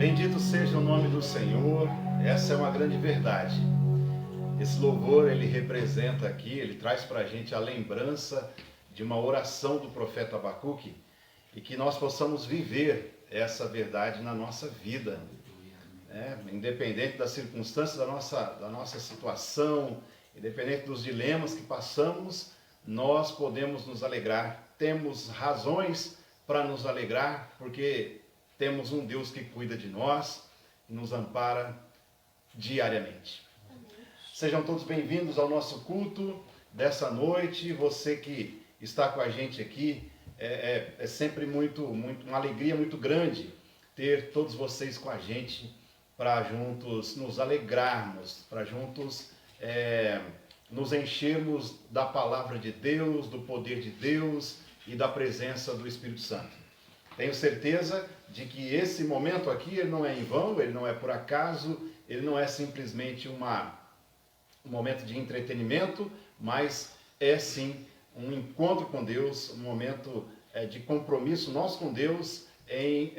Bendito seja o nome do Senhor. Essa é uma grande verdade. Esse louvor, ele representa aqui, ele traz para a gente a lembrança de uma oração do profeta Abacuque e que nós possamos viver essa verdade na nossa vida. né? Independente das circunstâncias da nossa situação, independente dos dilemas que passamos, nós podemos nos alegrar. Temos razões para nos alegrar, porque temos um Deus que cuida de nós e nos ampara diariamente. Sejam todos bem-vindos ao nosso culto dessa noite. Você que está com a gente aqui, é sempre uma alegria muito grande ter todos vocês com a gente para juntos nos alegrarmos, para juntos nos enchermos da palavra de Deus, do poder de Deus e da presença do Espírito Santo. Tenho certeza de que esse momento aqui ele não é em vão, ele não é por acaso, ele não é simplesmente um momento de entretenimento, mas é sim um encontro com Deus, um momento de compromisso nosso com Deus em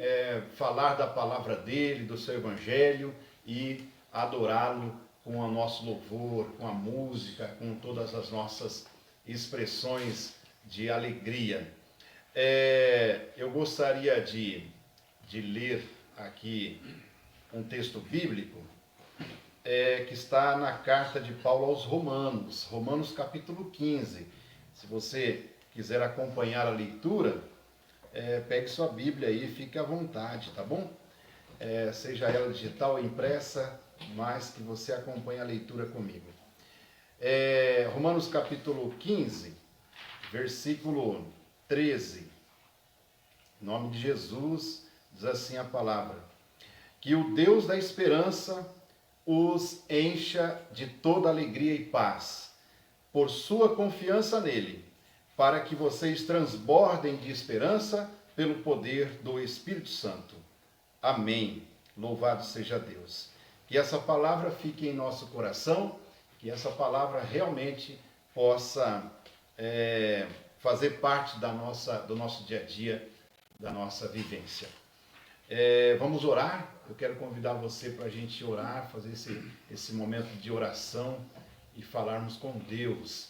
falar da palavra dele, do seu evangelho e adorá-lo com o nosso louvor, com a música, com todas as nossas expressões de alegria. Eu gostaria de ler aqui um texto bíblico que está na carta de Paulo aos Romanos, Romanos capítulo 15. Se você quiser acompanhar a leitura, pegue sua Bíblia aí e fique à vontade, tá bom? Seja ela digital ou impressa, mas que você acompanhe a leitura comigo. Romanos capítulo 15, versículo 13. Em nome de Jesus, diz assim a palavra: que o Deus da esperança os encha de toda alegria e paz, por sua confiança nele, para que vocês transbordem de esperança pelo poder do Espírito Santo. Amém. Louvado seja Deus. Que essa palavra fique em nosso coração, que essa palavra realmente possa fazer parte do nosso dia a dia, da nossa vivência. Vamos orar. Eu quero convidar você para a gente orar, fazer esse momento de oração e falarmos com Deus.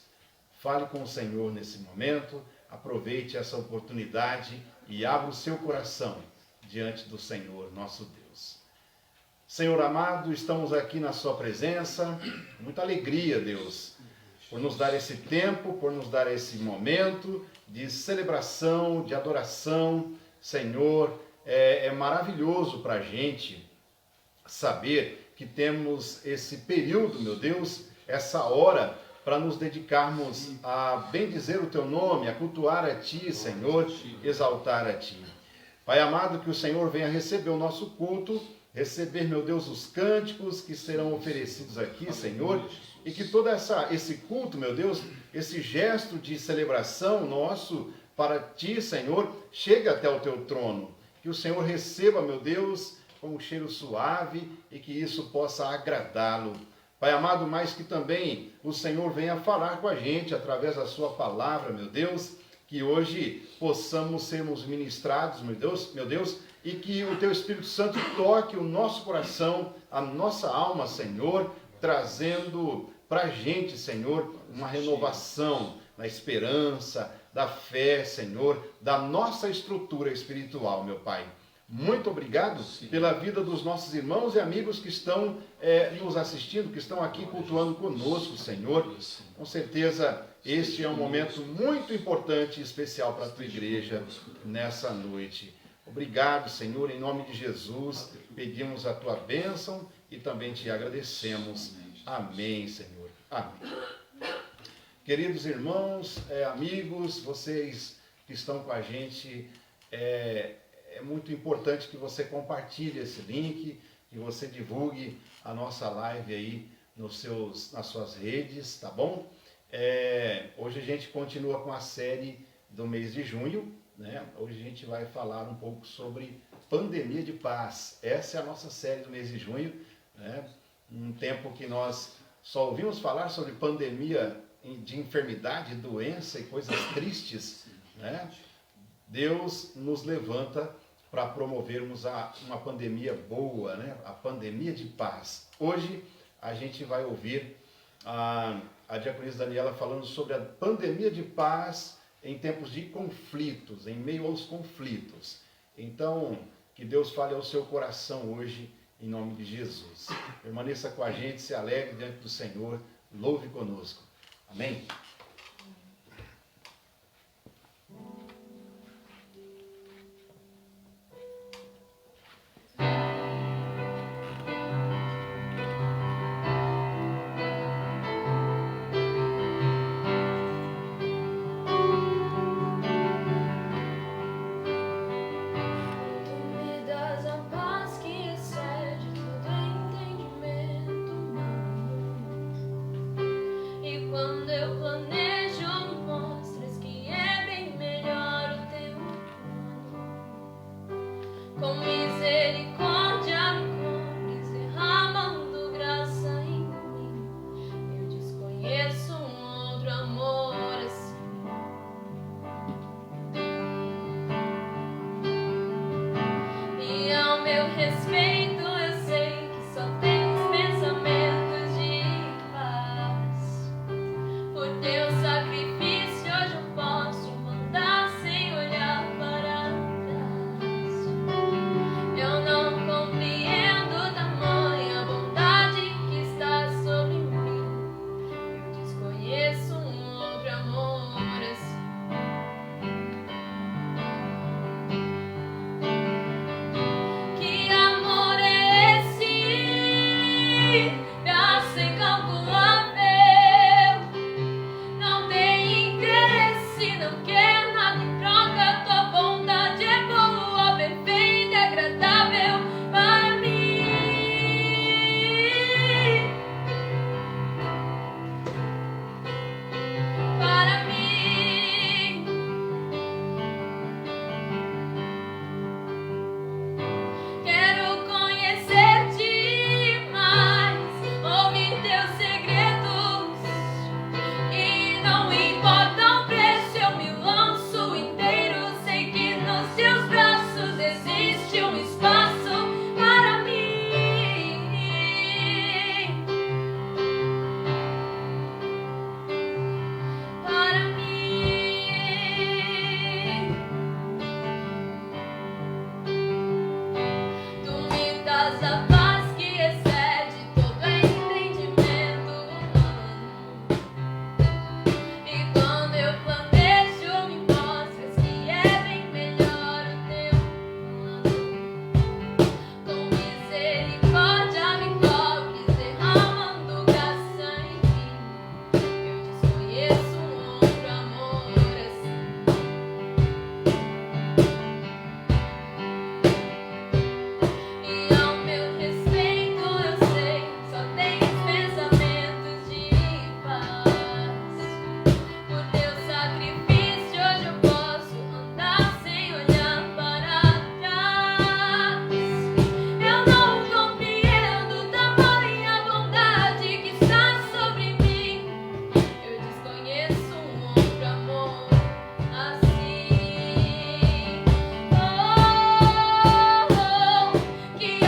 Fale com o Senhor nesse momento, aproveite essa oportunidade e abra o seu coração diante do Senhor, nosso Deus. Senhor amado, estamos aqui na sua presença, muita alegria, Deus, por nos dar esse tempo, por nos dar esse momento de celebração, de adoração. Senhor, é maravilhoso para a gente saber que temos esse período, meu Deus, essa hora para nos dedicarmos a bendizer o Teu nome, a cultuar a Ti, Senhor, exaltar a Ti. Pai amado, que o Senhor venha receber o nosso culto, receber, meu Deus, os cânticos que serão oferecidos aqui, Senhor, e que todo esse culto, meu Deus, esse gesto de celebração nosso para Ti, Senhor, chegue até o Teu trono. Que o Senhor receba, meu Deus, com um cheiro suave e que isso possa agradá-lo. Pai amado, mas que também o Senhor venha falar com a gente através da sua palavra, meu Deus, que hoje possamos sermos ministrados, meu Deus, e que o Teu Espírito Santo toque o nosso coração, a nossa alma, Senhor, trazendo para a gente, Senhor, uma renovação na esperança, da fé, Senhor, da nossa estrutura espiritual, meu Pai. Muito obrigado pela vida dos nossos irmãos e amigos que estão nos assistindo, que estão aqui cultuando conosco, Senhor. Com certeza, este é um momento muito importante e especial para a Tua igreja nessa noite. Obrigado, Senhor, em nome de Jesus, pedimos a Tua bênção e também Te agradecemos. Amém, Senhor. Amém. Queridos irmãos, amigos, vocês que estão com a gente, é muito importante que você compartilhe esse link, que você divulgue a nossa live aí nas suas redes, tá bom? Hoje a gente continua com a série do mês de junho, né? Hoje a gente vai falar um pouco sobre pandemia de paz. Essa é a nossa série do mês de junho, né? Um tempo que nós só ouvimos falar sobre pandemia de enfermidade, doença e coisas tristes, né? Deus nos levanta para promovermos uma pandemia boa, né? A pandemia de paz. Hoje a gente vai ouvir a diaconisa Daniela falando sobre a pandemia de paz em tempos de conflitos, em meio aos conflitos. Então, que Deus fale ao seu coração hoje em nome de Jesus. Permaneça com a gente, se alegre diante do Senhor, louve conosco. Amém? Que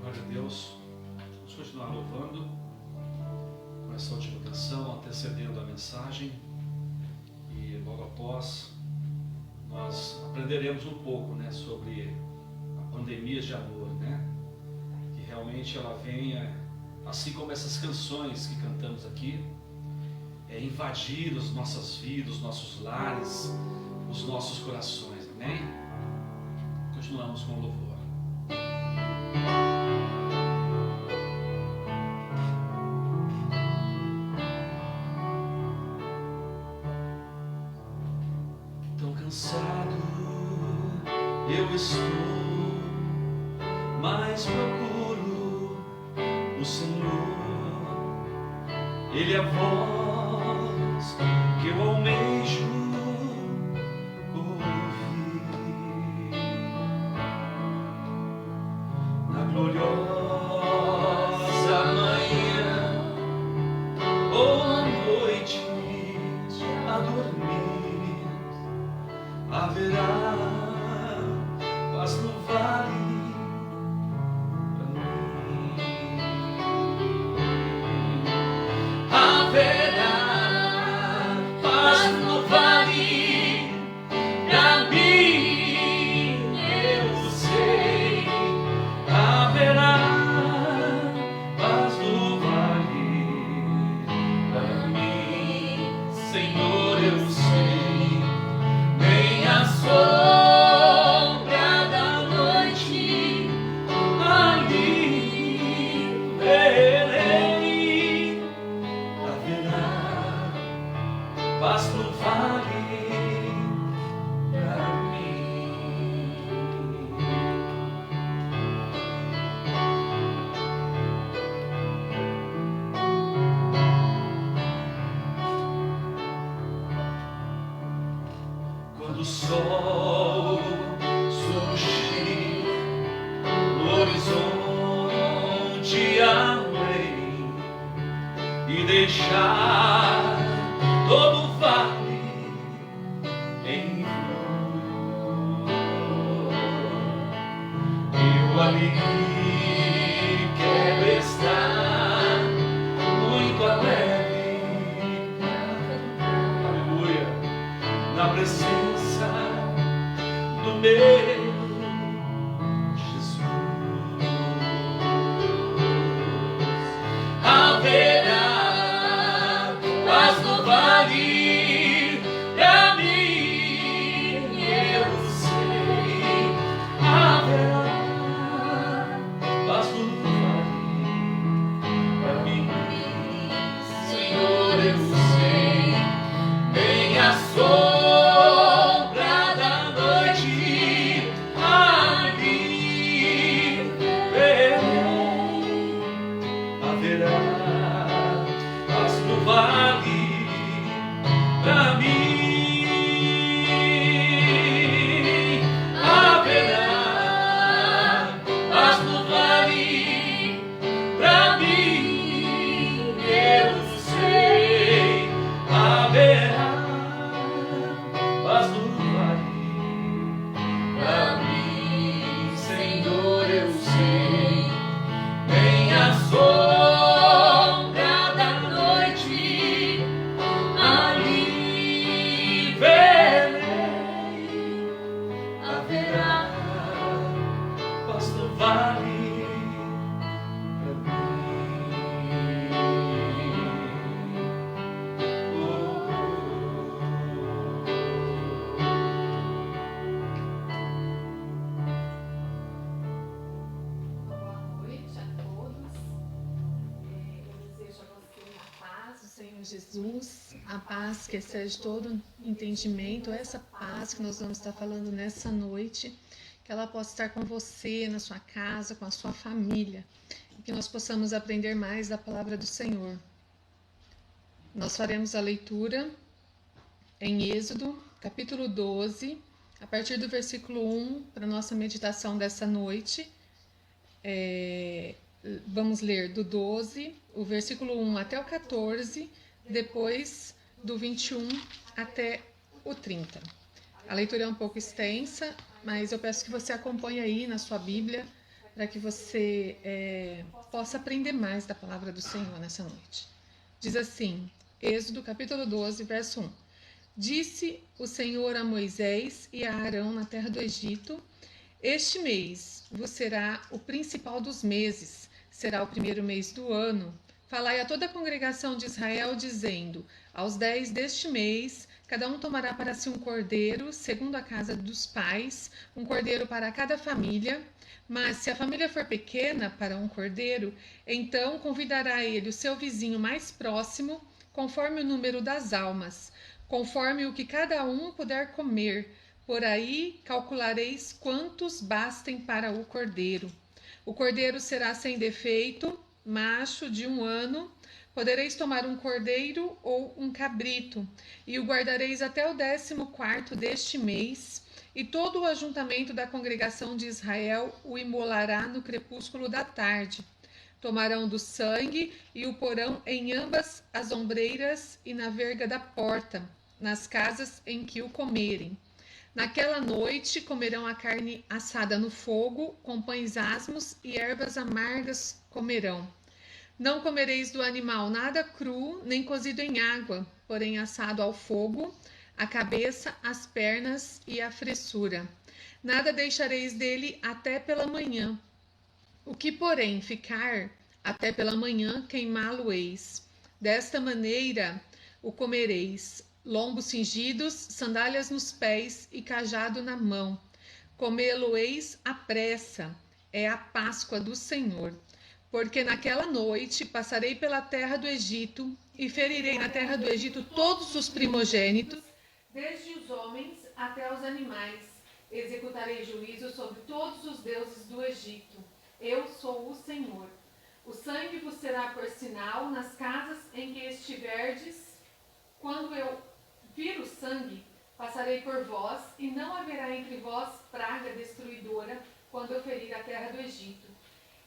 Glória a Deus. Vamos continuar louvando com essa última canção, antecedendo a mensagem. E logo após, nós aprenderemos um pouco, né, sobre a pandemia de amor, né? Que realmente ela venha, assim como essas canções que cantamos aqui, invadir as nossas vidas, os nossos lares, os nossos corações. Amém? Continuamos com o louvor. Tão cansado eu estou, mas procuro o Senhor. Ele é a voz que eu almejo ouvir. Na gloriosa manhã ou à noite a dormir, haverá paz no vale pra mim. Haverá paz no vale pra mim, eu sei. Haverá paz no vale pra mim, Senhor, eu sei. Nem a sombra da noite ali verei. Haverá paz no vale pra mim. Quando o sol surgir no horizonte além e deixar todo o vale em flor, eu ali quero estar muito alegre, aleluia, na presença do meu Jesus. Haverá paz no vale pra mim, eu sei. Haverá paz no vale pra mim, Senhor, eu sei. Nem a sombra da noite ali verei. Haverá paz no vale pra mim. Haverá paz no vale pra mim, eu sei. Haverá paz no vale pra mim, Senhor, eu sei. Nem a sombra da noite ali verei. Haverá paz no vale pra mim. Boa noite a todos. Eu desejo a você a paz do Senhor Jesus, a paz que excede todo entendimento, essa paz que nós vamos estar falando nessa noite, que ela possa estar com você, na sua casa, com a sua família, e que nós possamos aprender mais da palavra do Senhor. Nós faremos a leitura em Êxodo, capítulo 12, a partir do versículo 1, para a nossa meditação dessa noite. Vamos ler do 12, o versículo 1 até o 14, depois do 21 até o 30. A leitura é um pouco extensa, mas eu peço que você acompanhe aí na sua Bíblia, para que você possa aprender mais da palavra do Senhor nessa noite. Diz assim, Êxodo capítulo 12, verso 1. Disse o Senhor a Moisés e a Arão na terra do Egito: Este mês vos será o principal dos meses, será o primeiro mês do ano. Falai a toda a congregação de Israel, dizendo: Aos 10 deste mês, cada um tomará para si um cordeiro, segundo a casa dos pais, um cordeiro para cada família. Mas se a família for pequena para um cordeiro, então convidará ele o seu vizinho mais próximo, conforme o número das almas, conforme o que cada um puder comer. Por aí calculareis quantos bastem para o cordeiro. O cordeiro será sem defeito, macho de 1 ano. Podereis tomar um cordeiro ou um cabrito, e o guardareis até o 14º deste mês, e todo o ajuntamento da congregação de Israel o imolará no crepúsculo da tarde. Tomarão do sangue e o porão em ambas as ombreiras e na verga da porta, nas casas em que o comerem. Naquela noite comerão a carne assada no fogo, com pães asmos e ervas amargas comerão. Não comereis do animal nada cru, nem cozido em água, porém assado ao fogo, a cabeça, as pernas e a fressura. Nada deixareis dele até pela manhã. O que, porém, ficar até pela manhã, queimá-lo-eis. Desta maneira o comereis, lombos cingidos, sandálias nos pés e cajado na mão. Comê-lo-eis à pressa, é a Páscoa do Senhor. Porque naquela noite passarei pela terra do Egito e ferirei na terra do Egito todos os primogênitos, desde os homens até os animais. Executarei juízo sobre todos os deuses do Egito. Eu sou o Senhor. O sangue vos será por sinal nas casas em que estiverdes. Quando eu vir o sangue, passarei por vós, e não haverá entre vós praga destruidora quando eu ferir a terra do Egito.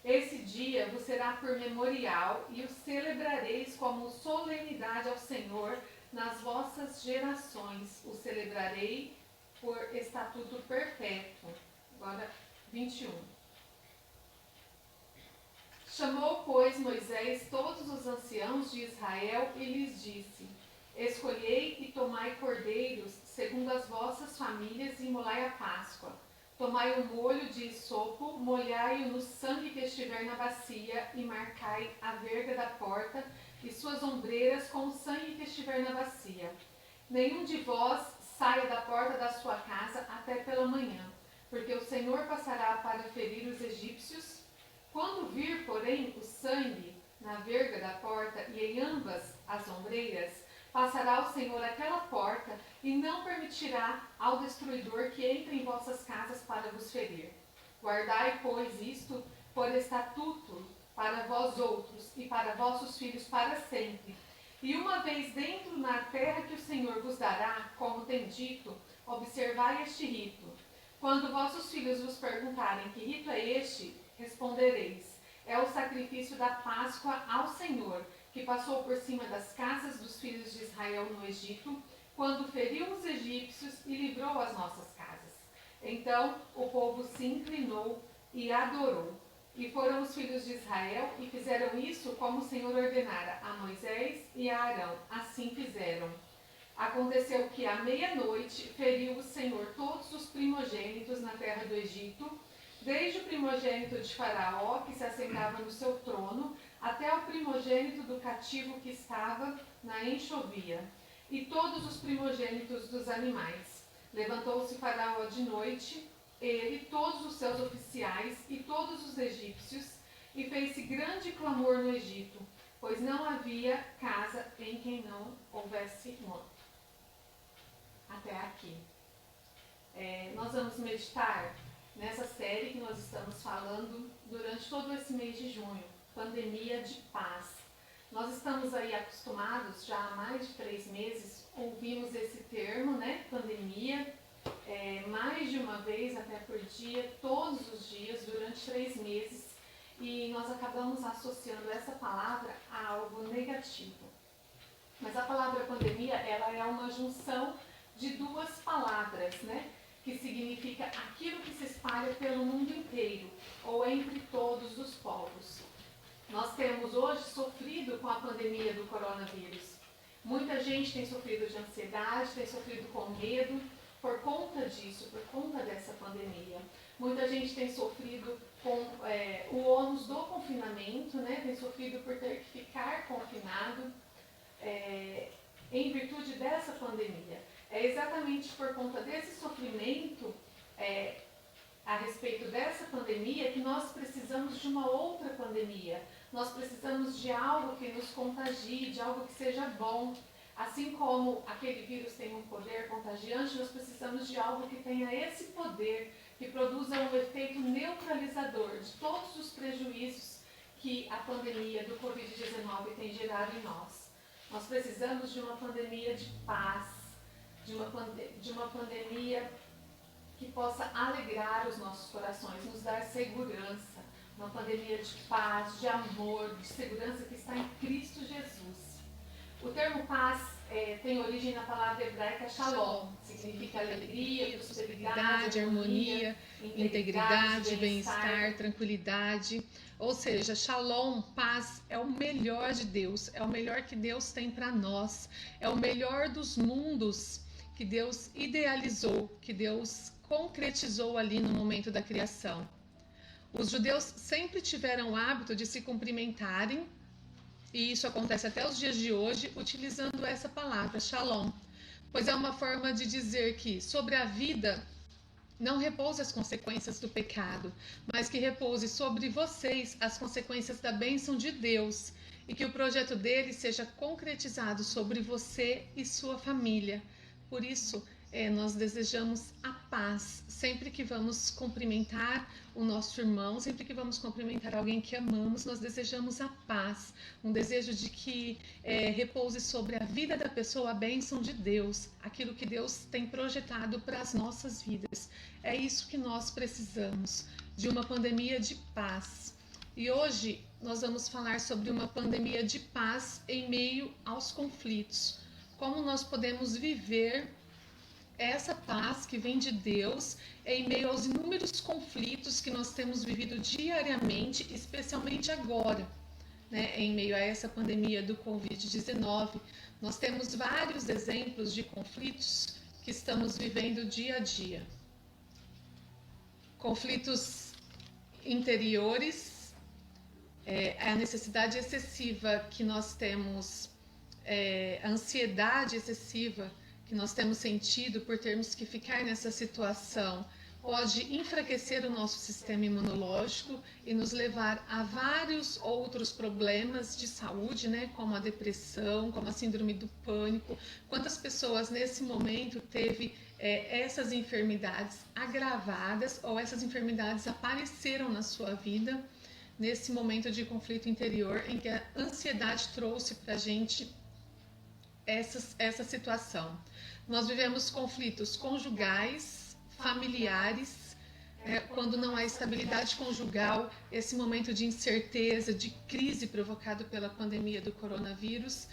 Esse dia vos será por memorial, e o celebrareis como solenidade ao Senhor nas vossas gerações. O celebrarei por estatuto perpétuo. Agora, 21. Chamou, pois, Moisés todos os anciãos de Israel e lhes disse: Escolhei e tomai cordeiros, segundo as vossas famílias, e molai a Páscoa. Tomai um molho de isopo, molhai-o no sangue que estiver na bacia, e marcai a verga da porta e suas ombreiras com o sangue que estiver na bacia. Nenhum de vós saia da porta da sua casa até pela manhã, porque o Senhor passará para ferir os egípcios. Quando vir, porém, o sangue na verga da porta e em ambas as ombreiras, passará o Senhor aquela porta e não permitirá ao destruidor que entre em vossas casas para vos ferir. Guardai, pois, isto por estatuto para vós outros e para vossos filhos para sempre. E uma vez dentro na terra que o Senhor vos dará, como tem dito, observai este rito. Quando vossos filhos vos perguntarem que rito é este, respondereis: é o sacrifício da Páscoa ao Senhor, que passou por cima das casas dos filhos de Israel no Egito, quando feriu os egípcios e livrou as nossas casas. Então o povo se inclinou e adorou. E foram os filhos de Israel e fizeram isso como o Senhor ordenara a Moisés e a Arão. Assim fizeram. Aconteceu que à meia-noite feriu o Senhor todos os primogênitos na terra do Egito, desde o primogênito de Faraó, que se assentava no seu trono, até o primogênito do cativo que estava na enxovia, e todos os primogênitos dos animais. Levantou-se Faraó de noite, ele, todos os seus oficiais e todos os egípcios, e fez-se grande clamor no Egito, pois não havia casa em quem não houvesse morto. Até aqui. Nós vamos meditar nessa série que nós estamos falando durante todo esse mês de junho, Pandemia de Paz. Nós estamos aí acostumados, já há mais de 3 meses, ouvimos esse termo, né, pandemia, mais de uma vez, até por dia, todos os dias, durante 3 meses, e nós acabamos associando essa palavra a algo negativo. Mas a palavra pandemia, ela é uma junção de 2 palavras, né? que significa aquilo que se espalha pelo mundo inteiro, ou entre todos os povos. Nós temos hoje sofrido com a pandemia do coronavírus. Muita gente tem sofrido de ansiedade, tem sofrido com medo por conta disso, por conta dessa pandemia. Muita gente tem sofrido com o ônus do confinamento, né? Tem sofrido por ter que ficar confinado em virtude dessa pandemia. É exatamente por conta desse sofrimento a respeito dessa pandemia que nós precisamos de uma outra pandemia. Nós precisamos de algo que nos contagie, de algo que seja bom. Assim como aquele vírus tem um poder contagiante, nós precisamos de algo que tenha esse poder, que produza um efeito neutralizador de todos os prejuízos que a pandemia do Covid-19 tem gerado em nós. Nós precisamos de uma pandemia de paz, de uma pandemia que possa alegrar os nossos corações, nos dar segurança, uma pandemia de paz, de amor, de segurança que está em Cristo Jesus. O termo paz tem origem na palavra hebraica shalom, significa alegria, prosperidade, harmonia, integridade, bem-estar, tranquilidade. Ou seja, shalom, paz, é o melhor de Deus, é o melhor que Deus tem para nós, é o melhor dos mundos que Deus idealizou, que Deus concretizou ali no momento da criação. Os judeus sempre tiveram o hábito de se cumprimentarem, e isso acontece até os dias de hoje, utilizando essa palavra, shalom, pois é uma forma de dizer que sobre a vida não repouse as consequências do pecado, mas que repouse sobre vocês as consequências da bênção de Deus, e que o projeto dele seja concretizado sobre você e sua família. Por isso, nós desejamos a paz sempre que vamos cumprimentar o nosso irmão, sempre que vamos cumprimentar alguém que amamos, nós desejamos a paz, um desejo de que repouse sobre a vida da pessoa a bênção de Deus, aquilo que Deus tem projetado para as nossas vidas. É isso que nós precisamos, de uma pandemia de paz. E hoje nós vamos falar sobre uma pandemia de paz em meio aos conflitos. Como nós podemos viver essa paz que vem de Deus em meio aos inúmeros conflitos que nós temos vivido diariamente, especialmente agora, né? Em meio a essa pandemia do Covid-19. Nós temos vários exemplos de conflitos que estamos vivendo dia a dia. Conflitos interiores, a necessidade excessiva que nós temos, a ansiedade excessiva que nós temos sentido por termos que ficar nessa situação pode enfraquecer o nosso sistema imunológico e nos levar a vários outros problemas de saúde, né, como a depressão, como a síndrome do pânico. Quantas pessoas nesse momento teve essas enfermidades agravadas ou essas enfermidades apareceram na sua vida nesse momento de conflito interior em que a ansiedade trouxe para a gente essa situação. Nós vivemos conflitos conjugais, familiares, quando não há estabilidade conjugal, esse momento de incerteza, de crise provocado pela pandemia do coronavírus,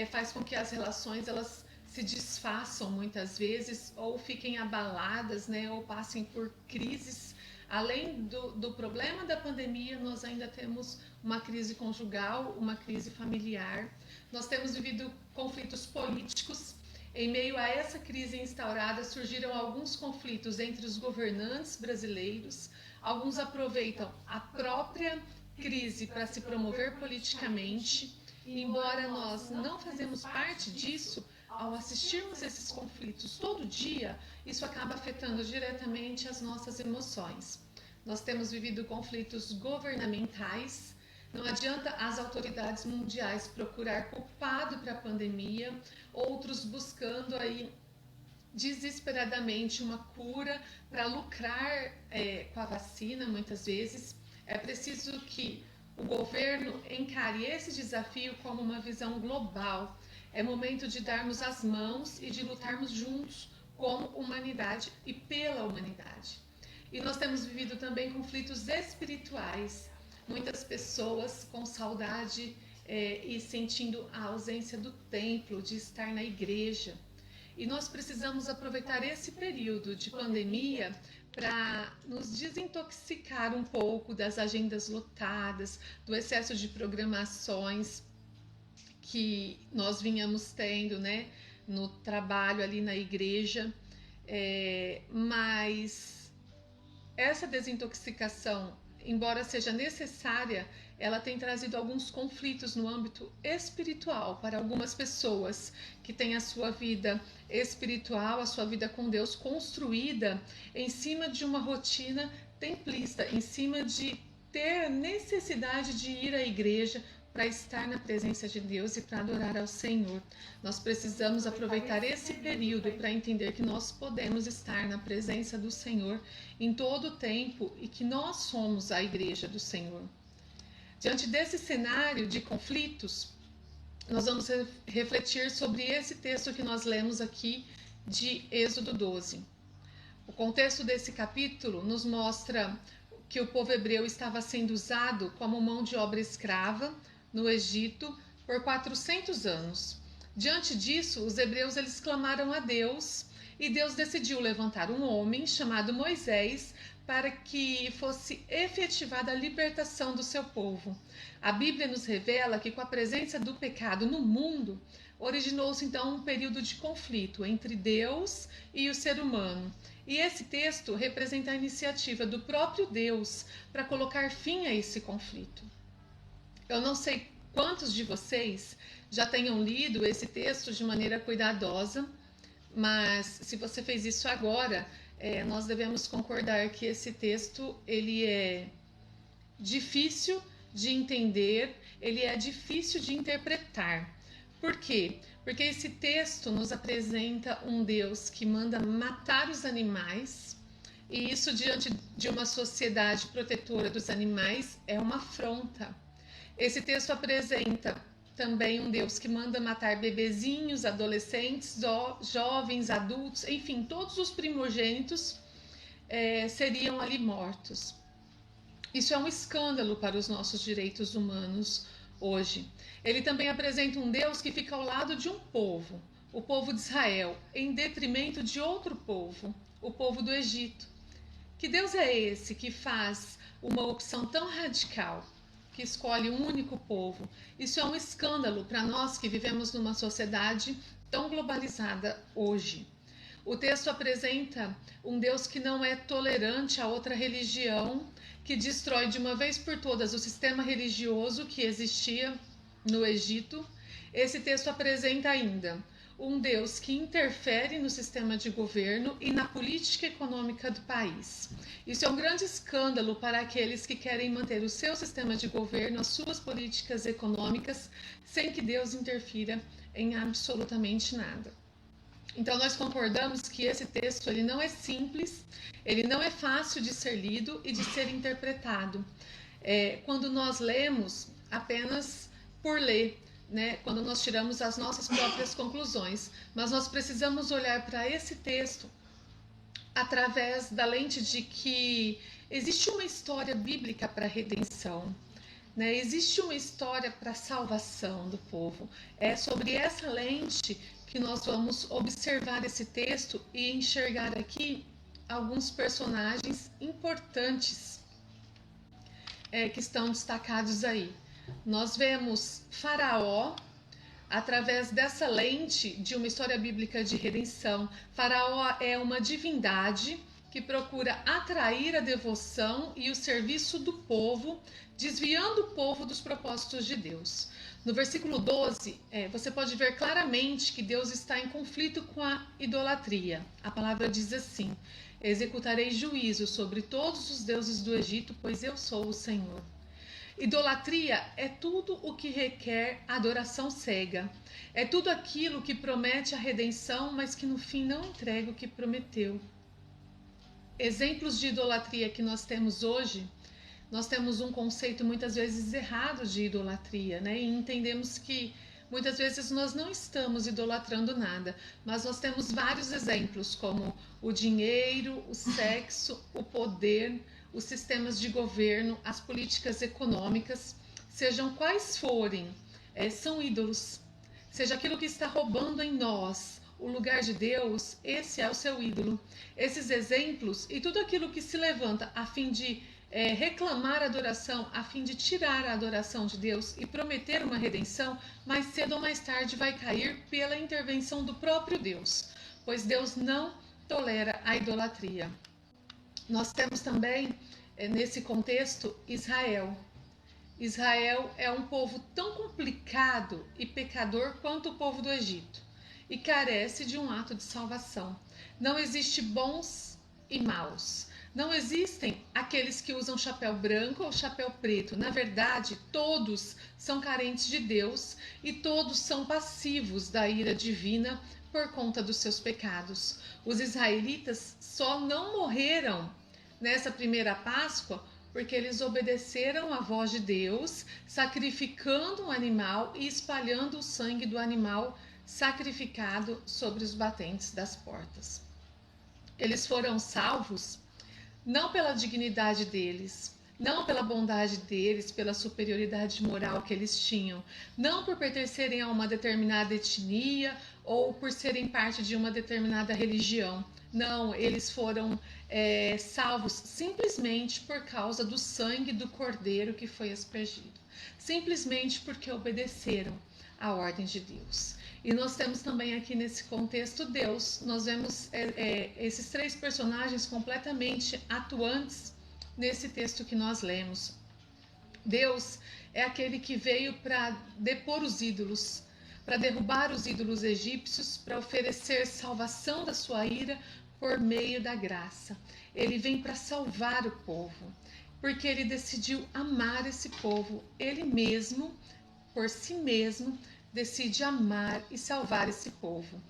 faz com que as relações elas se desfaçam muitas vezes ou fiquem abaladas, né, ou passem por crises. Além do problema da pandemia, nós ainda temos uma crise conjugal, uma crise familiar. Nós temos vivido conflitos políticos. Em meio a essa crise instaurada, surgiram alguns conflitos entre os governantes brasileiros. Alguns aproveitam a própria crise para se promover politicamente. E, embora nós não fazemos parte disso, ao assistirmos esses conflitos todo dia, isso acaba afetando diretamente as nossas emoções. Nós temos vivido conflitos governamentais. Não adianta as autoridades mundiais procurar culpado para a pandemia, outros buscando aí desesperadamente uma cura para lucrar com a vacina, muitas vezes. É preciso que o governo encare esse desafio como uma visão global. É momento de darmos as mãos e de lutarmos juntos como humanidade e pela humanidade. E nós temos vivido também conflitos espirituais. Muitas pessoas com saudade e sentindo a ausência do templo, de estar na igreja. E nós precisamos aproveitar esse período de pandemia para nos desintoxicar um pouco das agendas lotadas, do excesso de programações que nós vinhamos tendo, né, no trabalho ali na igreja. Mas essa desintoxicação, embora seja necessária, ela tem trazido alguns conflitos no âmbito espiritual para algumas pessoas que têm a sua vida espiritual, a sua vida com Deus construída em cima de uma rotina templista, em cima de ter necessidade de ir à igreja para estar na presença de Deus e para adorar ao Senhor. Nós precisamos aproveitar esse período para entender que nós podemos estar na presença do Senhor em todo o tempo e que nós somos a igreja do Senhor. Diante desse cenário de conflitos, nós vamos refletir sobre esse texto que nós lemos aqui de Êxodo 12. O contexto desse capítulo nos mostra que o povo hebreu estava sendo usado como mão de obra escrava no Egito por 400 anos. Diante disso, os hebreus eles clamaram a Deus e Deus decidiu levantar um homem chamado Moisés para que fosse efetivada a libertação do seu povo. A Bíblia nos revela que com a presença do pecado no mundo, originou-se então um período de conflito entre Deus e o ser humano. E esse texto representa a iniciativa do próprio Deus para colocar fim a esse conflito. Eu não sei quantos de vocês já tenham lido esse texto de maneira cuidadosa, mas se você fez isso agora, nós devemos concordar que esse texto ele é difícil de entender, ele é difícil de interpretar. Por quê? Porque esse texto nos apresenta um Deus que manda matar os animais, e isso diante de uma sociedade protetora dos animais é uma afronta. Esse texto apresenta também um Deus que manda matar bebezinhos, adolescentes, jovens, adultos, enfim, todos os primogênitos seriam ali mortos. Isso é um escândalo para os nossos direitos humanos hoje. Ele também apresenta um Deus que fica ao lado de um povo, o povo de Israel, em detrimento de outro povo, o povo do Egito. Que Deus é esse que faz uma opção tão radical, que escolhe um único povo? Isso é um escândalo para nós que vivemos numa sociedade tão globalizada hoje. O texto apresenta um Deus que não é tolerante a outra religião, que destrói de uma vez por todas o sistema religioso que existia no Egito. Esse texto apresenta ainda um Deus que interfere no sistema de governo e na política econômica do país. Isso é um grande escândalo para aqueles que querem manter o seu sistema de governo, as suas políticas econômicas, sem que Deus interfira em absolutamente nada. Então nós concordamos que esse texto ele não é simples, ele não é fácil de ser lido e de ser interpretado. Quando nós lemos apenas por ler, né, quando nós tiramos as nossas próprias conclusões, mas nós precisamos olhar para esse texto através da lente de que existe uma história bíblica para a redenção, né? Existe uma história para a salvação do povo. É sobre essa lente que nós vamos observar esse texto e enxergar aqui alguns personagens importantes que estão destacados aí. Nós vemos Faraó através dessa lente de uma história bíblica de redenção. Faraó é uma divindade que procura atrair a devoção e o serviço do povo, desviando o povo dos propósitos de Deus. No versículo 12, você pode ver claramente que Deus está em conflito com a idolatria. A palavra diz assim: executarei juízo sobre todos os deuses do Egito, pois eu sou o Senhor. Idolatria é tudo o que requer adoração cega. É tudo aquilo que promete a redenção, mas que no fim não entrega o que prometeu. Exemplos de idolatria que nós temos hoje, nós temos um conceito muitas vezes errado de idolatria, né? E entendemos que muitas vezes nós não estamos idolatrando nada, mas nós temos vários exemplos, como o dinheiro, o sexo, o poder, os sistemas de governo, as políticas econômicas, sejam quais forem, são ídolos. Seja aquilo que está roubando em nós o lugar de Deus, esse é o seu ídolo. Esses exemplos e tudo aquilo que se levanta a fim de reclamar adoração, a fim de tirar a adoração de Deus e prometer uma redenção, mais cedo ou mais tarde vai cair pela intervenção do próprio Deus, pois Deus não tolera a idolatria. Nós temos também, nesse contexto, Israel. Israel é um povo tão complicado e pecador quanto o povo do Egito e carece de um ato de salvação. Não existe bons e maus. Não existem aqueles que usam chapéu branco ou chapéu preto. Na verdade, todos são carentes de Deus e todos são passivos da ira divina por conta dos seus pecados. Os israelitas só não morreram nessa primeira Páscoa porque eles obedeceram à voz de Deus, sacrificando um animal e espalhando o sangue do animal sacrificado sobre os batentes das portas. Eles foram salvos não pela dignidade deles, não pela bondade deles, pela superioridade moral que eles tinham, não por pertencerem a uma determinada etnia ou por serem parte de uma determinada religião. Não, eles foram salvos simplesmente por causa do sangue do cordeiro que foi aspergido, simplesmente porque obedeceram à ordem de Deus. E nós temos também aqui nesse contexto Deus, nós vemos esses três personagens completamente atuantes nesse texto que nós lemos. Deus é aquele que veio para depor os ídolos, para derrubar os ídolos egípcios, para oferecer salvação da sua ira por meio da graça. Ele vem para salvar o povo, porque ele decidiu amar esse povo. Ele mesmo, por si mesmo, decide amar e salvar esse povo.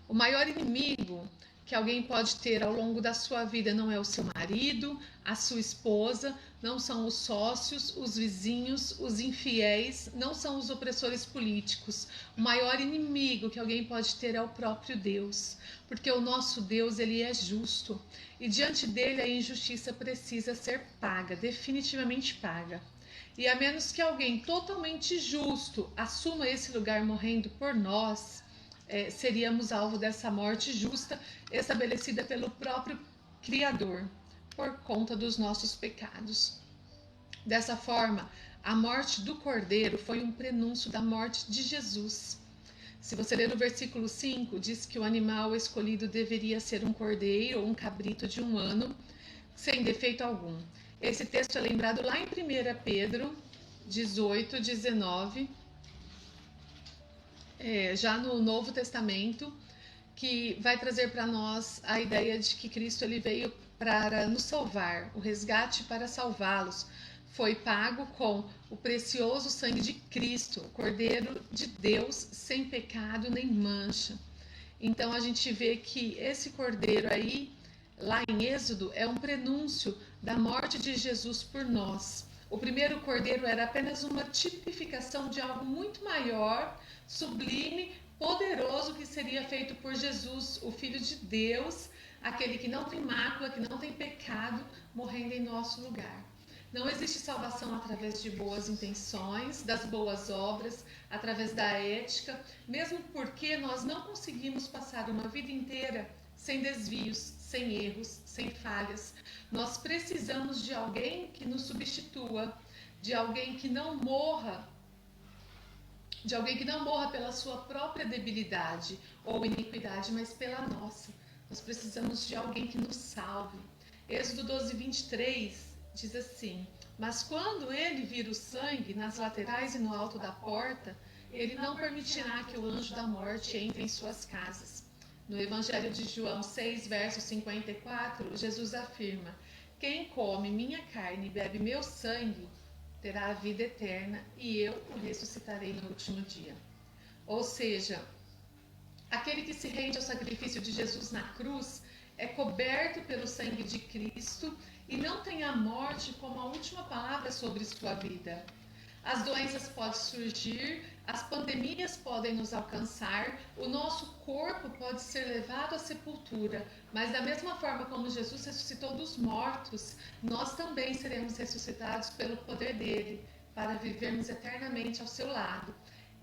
O maior inimigo que alguém pode ter ao longo da sua vida não é o seu marido, a sua esposa, não são os sócios, os vizinhos, os infiéis, não são os opressores políticos. O maior inimigo que alguém pode ter é o próprio Deus, porque o nosso Deus, ele é justo e diante dele a injustiça precisa ser paga, definitivamente paga. E a menos que alguém totalmente justo assuma esse lugar morrendo por nós, seríamos alvo dessa morte justa estabelecida pelo próprio Criador por conta dos nossos pecados. Dessa forma, a morte do Cordeiro foi um prenúncio da morte de Jesus. Se você ler o versículo 5, diz que o animal escolhido deveria ser um cordeiro ou um cabrito de 1 ano, sem defeito algum. Esse texto é lembrado lá em 1 Pedro 18, 19, já no Novo Testamento, que vai trazer para nós a ideia de que Cristo ele veio para nos salvar, o resgate para salvá-los. Foi pago com o precioso sangue de Cristo, o Cordeiro de Deus, sem pecado nem mancha. Então a gente vê que esse Cordeiro aí, lá em Êxodo, é um prenúncio da morte de Jesus por nós. O primeiro cordeiro era apenas uma tipificação de algo muito maior, sublime, poderoso, que seria feito por Jesus, o Filho de Deus, aquele que não tem mácula, que não tem pecado, morrendo em nosso lugar. Não existe salvação através de boas intenções, das boas obras, através da ética, mesmo porque nós não conseguimos passar uma vida inteira sem desvios, sem erros, sem falhas. Nós precisamos de alguém que nos substitua, de alguém que não morra, pela sua própria debilidade ou iniquidade, mas pela nossa. Nós precisamos de alguém que nos salve. Êxodo 12, 23 diz assim: mas quando ele vir o sangue nas laterais e no alto da porta, ele não permitirá que o anjo da morte entre em suas casas. No Evangelho de João 6, verso 54, Jesus afirma: quem come minha carne e bebe meu sangue terá a vida eterna e eu o ressuscitarei no último dia. Ou seja, aquele que se rende ao sacrifício de Jesus na cruz é coberto pelo sangue de Cristo e não tem a morte como a última palavra sobre sua vida. As doenças podem surgir, as pandemias podem nos alcançar, o nosso corpo pode ser levado à sepultura, mas da mesma forma como Jesus ressuscitou dos mortos, nós também seremos ressuscitados pelo poder dele, para vivermos eternamente ao seu lado.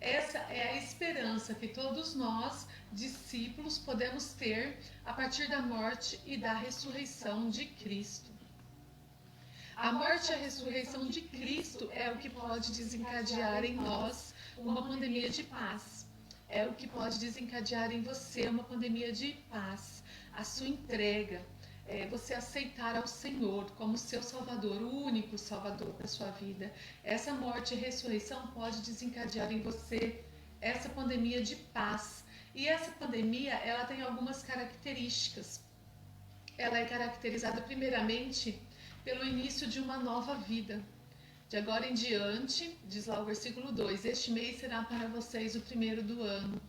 Essa é a esperança que todos nós, discípulos, podemos ter a partir da morte e da ressurreição de Cristo. A morte e a ressurreição de Cristo é o que pode desencadear em nós uma pandemia de paz. É o que pode desencadear em você uma pandemia de paz. A sua entrega, você aceitar ao Senhor como seu Salvador, o único Salvador da sua vida. Essa morte e ressurreição pode desencadear em você essa pandemia de paz. E essa pandemia, ela tem algumas características. Ela é caracterizada primeiramente pelo início de uma nova vida. De agora em diante, diz lá o versículo 2, este mês será para vocês o primeiro do ano.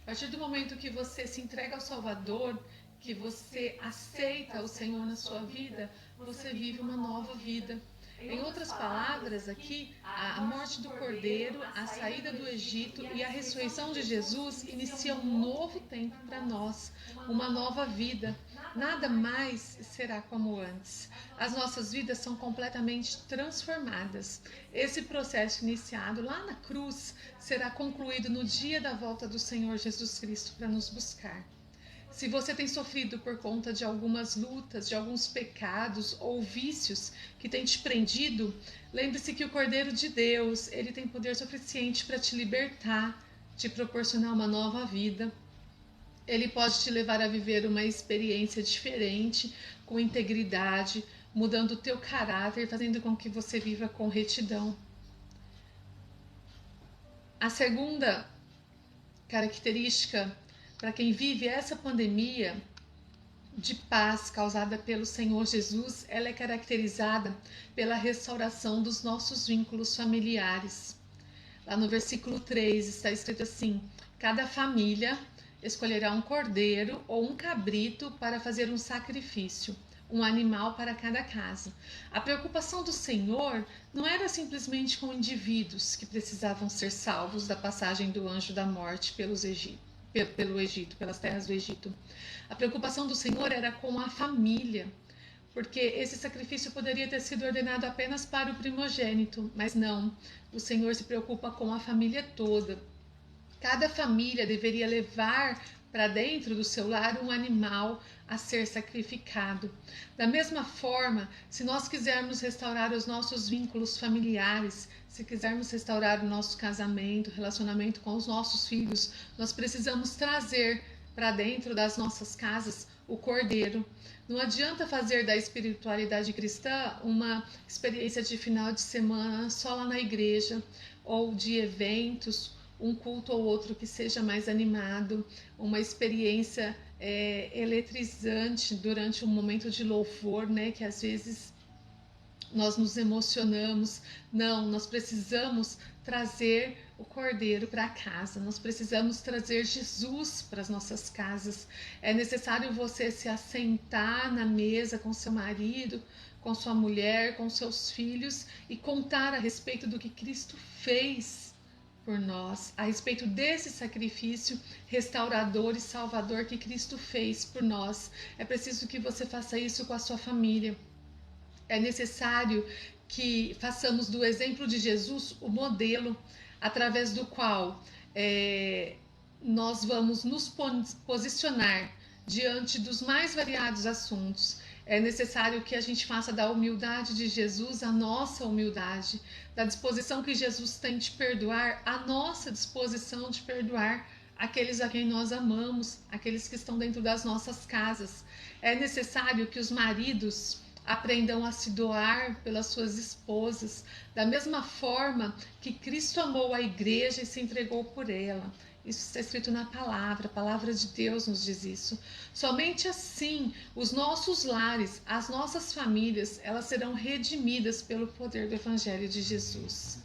A partir do momento que você se entrega ao Salvador, que você aceita o Senhor na sua vida, você vive uma nova vida. Em outras palavras, aqui, a morte do Cordeiro, a saída do Egito e a ressurreição de Jesus inicia um novo tempo para nós, uma nova vida. Nada mais será como antes. As nossas vidas são completamente transformadas. Esse processo iniciado lá na cruz será concluído no dia da volta do Senhor Jesus Cristo para nos buscar. Se você tem sofrido por conta de algumas lutas, de alguns pecados ou vícios que têm te prendido, lembre-se que o Cordeiro de Deus, ele tem poder suficiente para te libertar, te proporcionar uma nova vida. Ele pode te levar a viver uma experiência diferente, com integridade, mudando o teu caráter, fazendo com que você viva com retidão. A segunda característica para quem vive essa pandemia de paz causada pelo Senhor Jesus, ela é caracterizada pela restauração dos nossos vínculos familiares. Lá no versículo 3 está escrito assim: cada família escolherá um cordeiro ou um cabrito para fazer um sacrifício, um animal para cada casa. A preocupação do Senhor não era simplesmente com indivíduos que precisavam ser salvos da passagem do anjo da morte pelo Egito, pelas terras do Egito. A preocupação do Senhor era com a família, porque esse sacrifício poderia ter sido ordenado apenas para o primogênito, mas não. O Senhor se preocupa com a família toda. Cada família deveria levar para dentro do seu lar um animal a ser sacrificado. Da mesma forma, se nós quisermos restaurar os nossos vínculos familiares, se quisermos restaurar o nosso casamento, relacionamento com os nossos filhos, nós precisamos trazer para dentro das nossas casas o Cordeiro. Não adianta fazer da espiritualidade cristã uma experiência de final de semana só lá na igreja, ou de eventos, um culto ou outro que seja mais animado, uma experiência eletrizante durante um momento de louvor, né, que às vezes nós nos emocionamos. Não, nós precisamos trazer o Cordeiro para casa, nós precisamos trazer Jesus para as nossas casas. É necessário você se assentar na mesa com seu marido, com sua mulher, com seus filhos e contar a respeito do que Cristo fez por nós, a respeito desse sacrifício restaurador e salvador que Cristo fez por nós. É preciso que você faça isso com a sua família. É necessário que façamos do exemplo de Jesus o modelo através do qual nós vamos nos posicionar diante dos mais variados assuntos. É necessário que a gente faça da humildade de Jesus a nossa humildade, da disposição que Jesus tem de perdoar, a nossa disposição de perdoar aqueles a quem nós amamos, aqueles que estão dentro das nossas casas. É necessário que os maridos aprendam a se doar pelas suas esposas, da mesma forma que Cristo amou a igreja e se entregou por ela. Isso está escrito na palavra, a palavra de Deus nos diz isso. Somente assim os nossos lares, as nossas famílias, elas serão redimidas pelo poder do Evangelho de Jesus.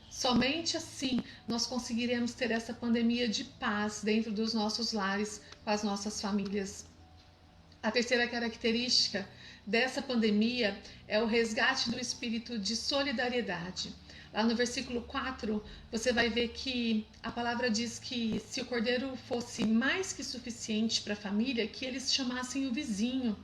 Somente assim nós conseguiremos ter essa pandemia de paz dentro dos nossos lares, com as nossas famílias. A terceira característica dessa pandemia é o resgate do espírito de solidariedade. Lá no versículo 4, você vai ver que a palavra diz que se o cordeiro fosse mais que suficiente para a família, que eles chamassem o vizinho,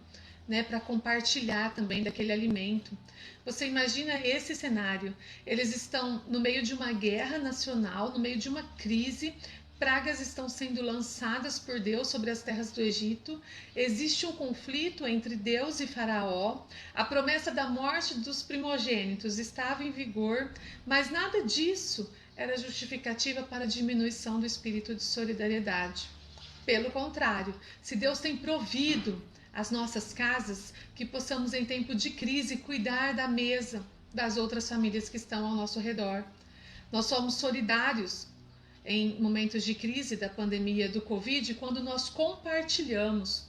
né, para compartilhar também daquele alimento. Você imagina esse cenário? Eles estão no meio de uma guerra nacional, no meio de uma crise. Pragas estão sendo lançadas por Deus sobre as terras do Egito. Existe um conflito entre Deus e Faraó. A promessa da morte dos primogênitos estava em vigor, mas nada disso era justificativa para a diminuição do espírito de solidariedade. Pelo contrário, se Deus tem provido as nossas casas, que possamos em tempo de crise cuidar da mesa das outras famílias que estão ao nosso redor. Nós somos solidários em momentos de crise da pandemia do Covid, quando nós compartilhamos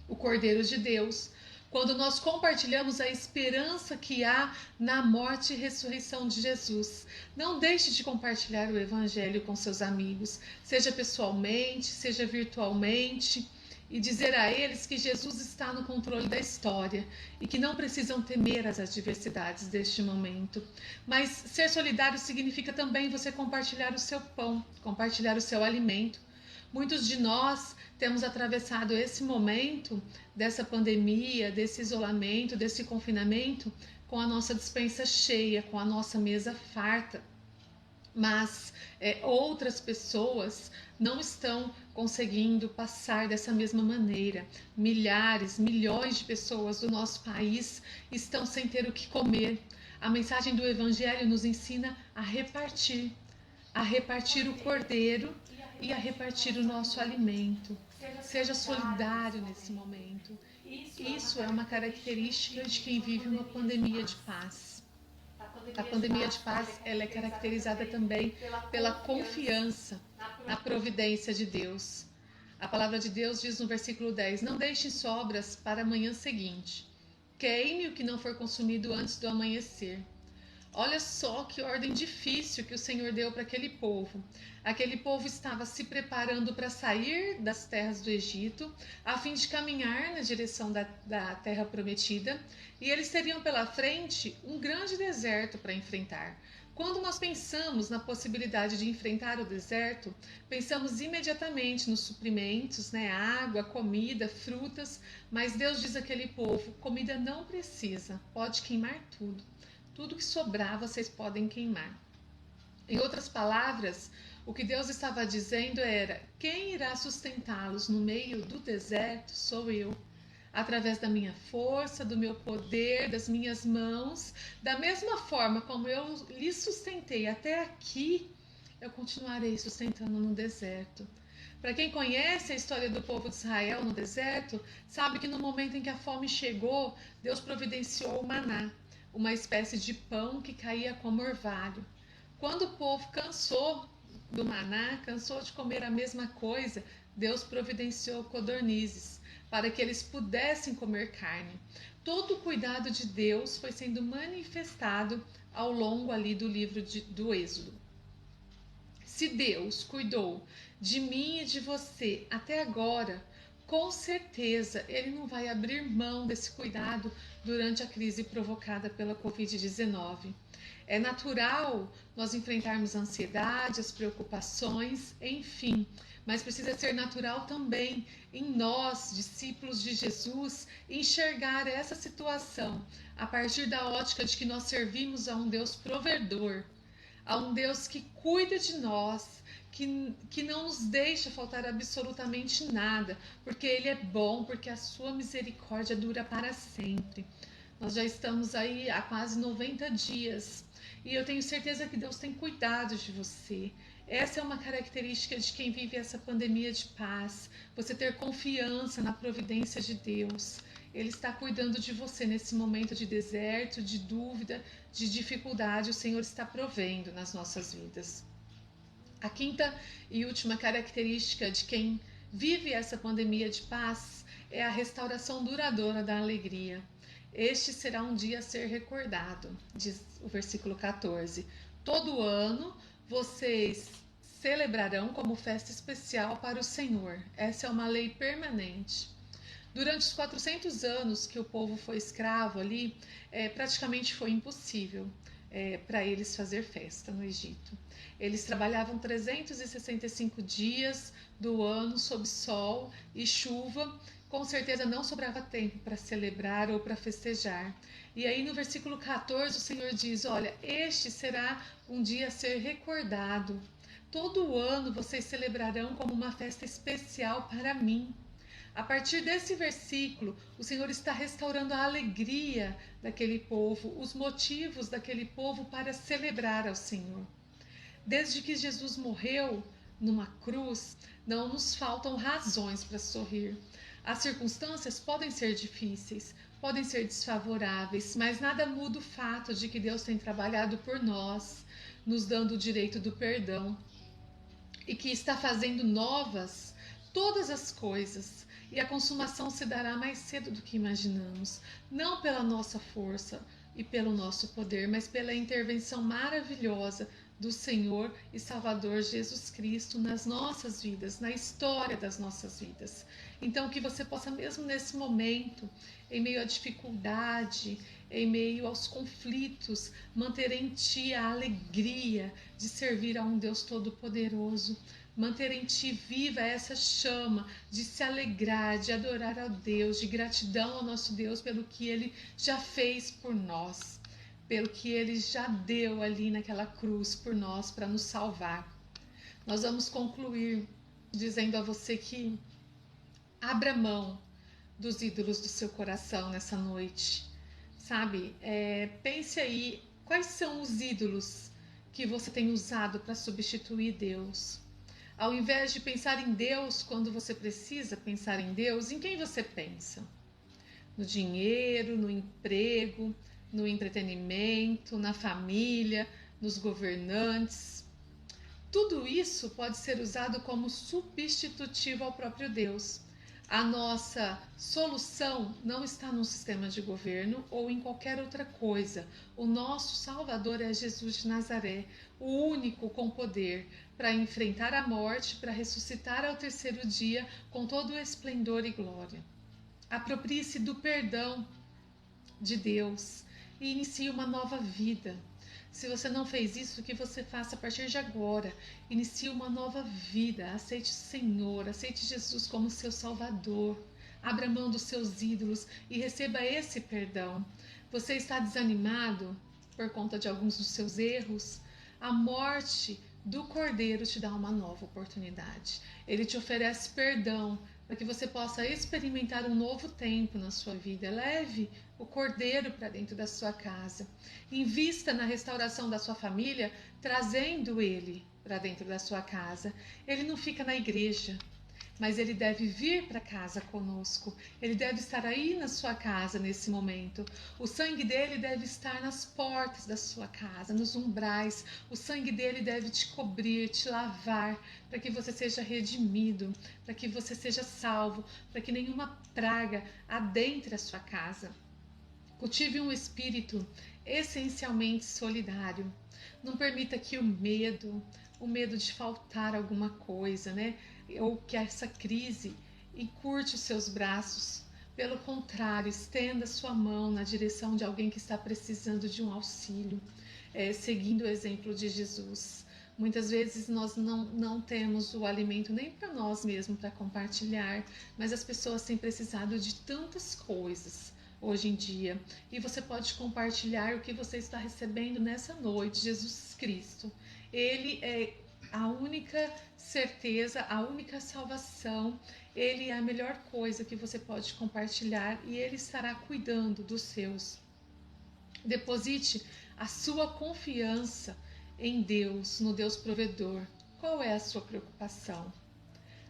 o Cordeiro de Deus, quando nós compartilhamos a esperança que há na morte e ressurreição de Jesus. Não deixe de compartilhar o Evangelho com seus amigos, seja pessoalmente, seja virtualmente, e dizer a eles que Jesus está no controle da história e que não precisam temer as adversidades deste momento. Mas ser solidário significa também você compartilhar o seu pão, compartilhar o seu alimento. Muitos de nós temos atravessado esse momento dessa pandemia, desse isolamento, desse confinamento, com a nossa despensa cheia, com a nossa mesa farta. Mas outras pessoas não estão conseguindo passar dessa mesma maneira. Milhares, milhões de pessoas do nosso país estão sem ter o que comer. A mensagem do Evangelho nos ensina a repartir o cordeiro e a repartir o nosso alimento. Seja solidário nesse momento. Isso é uma característica de quem vive uma pandemia de paz. A pandemia de paz, ela é caracterizada também pela confiança na providência de Deus. A palavra de Deus diz no versículo 10: não deixe sobras para a manhã seguinte. Queime o que não for consumido antes do amanhecer. Olha só que ordem difícil que o Senhor deu para aquele povo. Aquele povo estava se preparando para sair das terras do Egito, a fim de caminhar na direção da terra prometida, e eles teriam pela frente um grande deserto para enfrentar. Quando nós pensamos na possibilidade de enfrentar o deserto, pensamos imediatamente nos suprimentos, né? Água, comida, frutas, mas Deus diz àquele povo: comida não precisa, pode queimar tudo. Tudo que sobrar vocês podem queimar. Em outras palavras, o que Deus estava dizendo era: quem irá sustentá-los no meio do deserto sou eu. Através da minha força, do meu poder, das minhas mãos, da mesma forma como eu lhes sustentei até aqui, eu continuarei sustentando no deserto. Para quem conhece a história do povo de Israel no deserto, sabe que no momento em que a fome chegou, Deus providenciou o maná, uma espécie de pão que caía como orvalho. Quando o povo cansou do maná, cansou de comer a mesma coisa, Deus providenciou codornizes para que eles pudessem comer carne. Todo o cuidado de Deus foi sendo manifestado ao longo ali do livro do Êxodo. Se Deus cuidou de mim e de você até agora, com certeza Ele não vai abrir mão desse cuidado durante a crise provocada pela Covid-19. É natural nós enfrentarmos a ansiedade, as preocupações, enfim, mas precisa ser natural também em nós, discípulos de Jesus, enxergar essa situação a partir da ótica de que nós servimos a um Deus provedor, a um Deus que cuida de nós, que não nos deixa faltar absolutamente nada, porque Ele é bom, porque a sua misericórdia dura para sempre. Nós já estamos aí há quase 90 dias e eu tenho certeza que Deus tem cuidado de você. Essa é uma característica de quem vive essa pandemia de paz, você ter confiança na providência de Deus. Ele está cuidando de você nesse momento de deserto, de dúvida, de dificuldade. O Senhor está provendo nas nossas vidas. A quinta e última característica de quem vive essa pandemia de paz é a restauração duradoura da alegria. Este será um dia a ser recordado, diz o versículo 14. Todo ano vocês celebrarão como festa especial para o Senhor. Essa é uma lei permanente. Durante os 400 anos que o povo foi escravo ali, praticamente foi impossível para eles fazer festa no Egito. Eles trabalhavam 365 dias do ano sob sol e chuva com certeza não sobrava tempo para celebrar ou para festejar. E aí no versículo 14 o Senhor diz: olha, este será um dia a ser recordado. Todo ano vocês celebrarão como uma festa especial para mim. A partir desse versículo, o Senhor está restaurando a alegria daquele povo, os motivos daquele povo para celebrar ao Senhor. Desde que Jesus morreu numa cruz, não nos faltam razões para sorrir. As circunstâncias podem ser difíceis, podem ser desfavoráveis, mas nada muda o fato de que Deus tem trabalhado por nós, nos dando o direito do perdão e que está fazendo novas todas as coisas. E a consumação se dará mais cedo do que imaginamos, não pela nossa força e pelo nosso poder, mas pela intervenção maravilhosa do Senhor e Salvador Jesus Cristo nas nossas vidas, na história das nossas vidas. Então que você possa, mesmo nesse momento, em meio à dificuldade, em meio aos conflitos, manter em ti a alegria de servir a um Deus Todo-Poderoso, manter em ti viva essa chama de se alegrar, de adorar a Deus, de gratidão ao nosso Deus pelo que Ele já fez por nós, pelo que Ele já deu ali naquela cruz por nós para nos salvar. Nós vamos concluir dizendo a você que abra mão dos ídolos do seu coração nessa noite, sabe? Pense aí quais são os ídolos que você tem usado para substituir Deus. Ao invés de pensar em Deus quando você precisa pensar em Deus, em quem você pensa? No dinheiro, no emprego, no entretenimento, na família, nos governantes. Tudo isso pode ser usado como substitutivo ao próprio Deus. A nossa solução não está num sistema de governo ou em qualquer outra coisa. O nosso Salvador é Jesus de Nazaré, o único com poder para enfrentar a morte, para ressuscitar ao terceiro dia com todo o esplendor e glória. Aproprie-se do perdão de Deus e inicie uma nova vida. Se você não fez isso, que você faça a partir de agora. Inicie uma nova vida. Aceite o Senhor, aceite Jesus como seu Salvador. Abra mão dos seus ídolos e receba esse perdão. Você está desanimado por conta de alguns dos seus erros? A morte do Cordeiro te dá uma nova oportunidade. Ele te oferece perdão para que você possa experimentar um novo tempo na sua vida. Leve o Cordeiro para dentro da sua casa. Invista na restauração da sua família, trazendo ele para dentro da sua casa. Ele não fica na igreja, mas ele deve vir para casa conosco. Ele deve estar aí na sua casa nesse momento. O sangue dele deve estar nas portas da sua casa, nos umbrais. O sangue dele deve te cobrir, te lavar, para que você seja redimido, para que você seja salvo, para que nenhuma praga adentre a sua casa. Cultive um espírito essencialmente solidário. Não permita que o medo de faltar alguma coisa, né? Ou que essa crise encurte os seus braços. Pelo contrário, estenda sua mão na direção de alguém que está precisando de um auxílio, seguindo o exemplo de Jesus. Muitas vezes nós não temos o alimento nem para nós mesmos para compartilhar, mas as pessoas têm precisado de tantas coisas hoje em dia, e você pode compartilhar o que você está recebendo nessa noite. Jesus Cristo, Ele é a única certeza, a única salvação. Ele é a melhor coisa que você pode compartilhar e Ele estará cuidando dos seus. Deposite a sua confiança em Deus, no Deus provedor. Qual é a sua preocupação?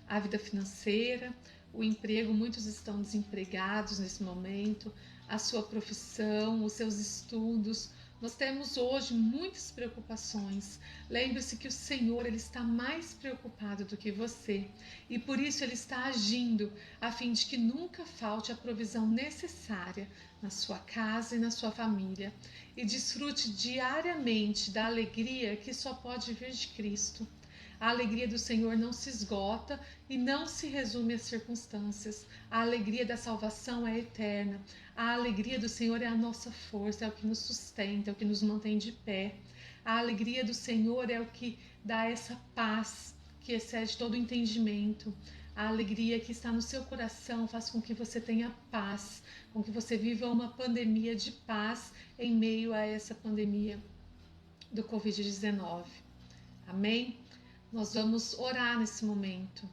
A vida financeira, o emprego, muitos estão desempregados nesse momento, a sua profissão, os seus estudos. Nós temos hoje muitas preocupações. Lembre-se que o Senhor, Ele está mais preocupado do que você e por isso Ele está agindo a fim de que nunca falte a provisão necessária na sua casa e na sua família. E desfrute diariamente da alegria que só pode vir de Cristo. A alegria do Senhor não se esgota e não se resume às circunstâncias. A alegria da salvação é eterna. A alegria do Senhor é a nossa força, é o que nos sustenta, é o que nos mantém de pé. A alegria do Senhor é o que dá essa paz que excede todo entendimento. a alegria que está no seu coração faça com que você tenha paz, com que você viva uma pandemia de paz em meio a essa pandemia do Covid-19. Amém? Nós vamos orar nesse momento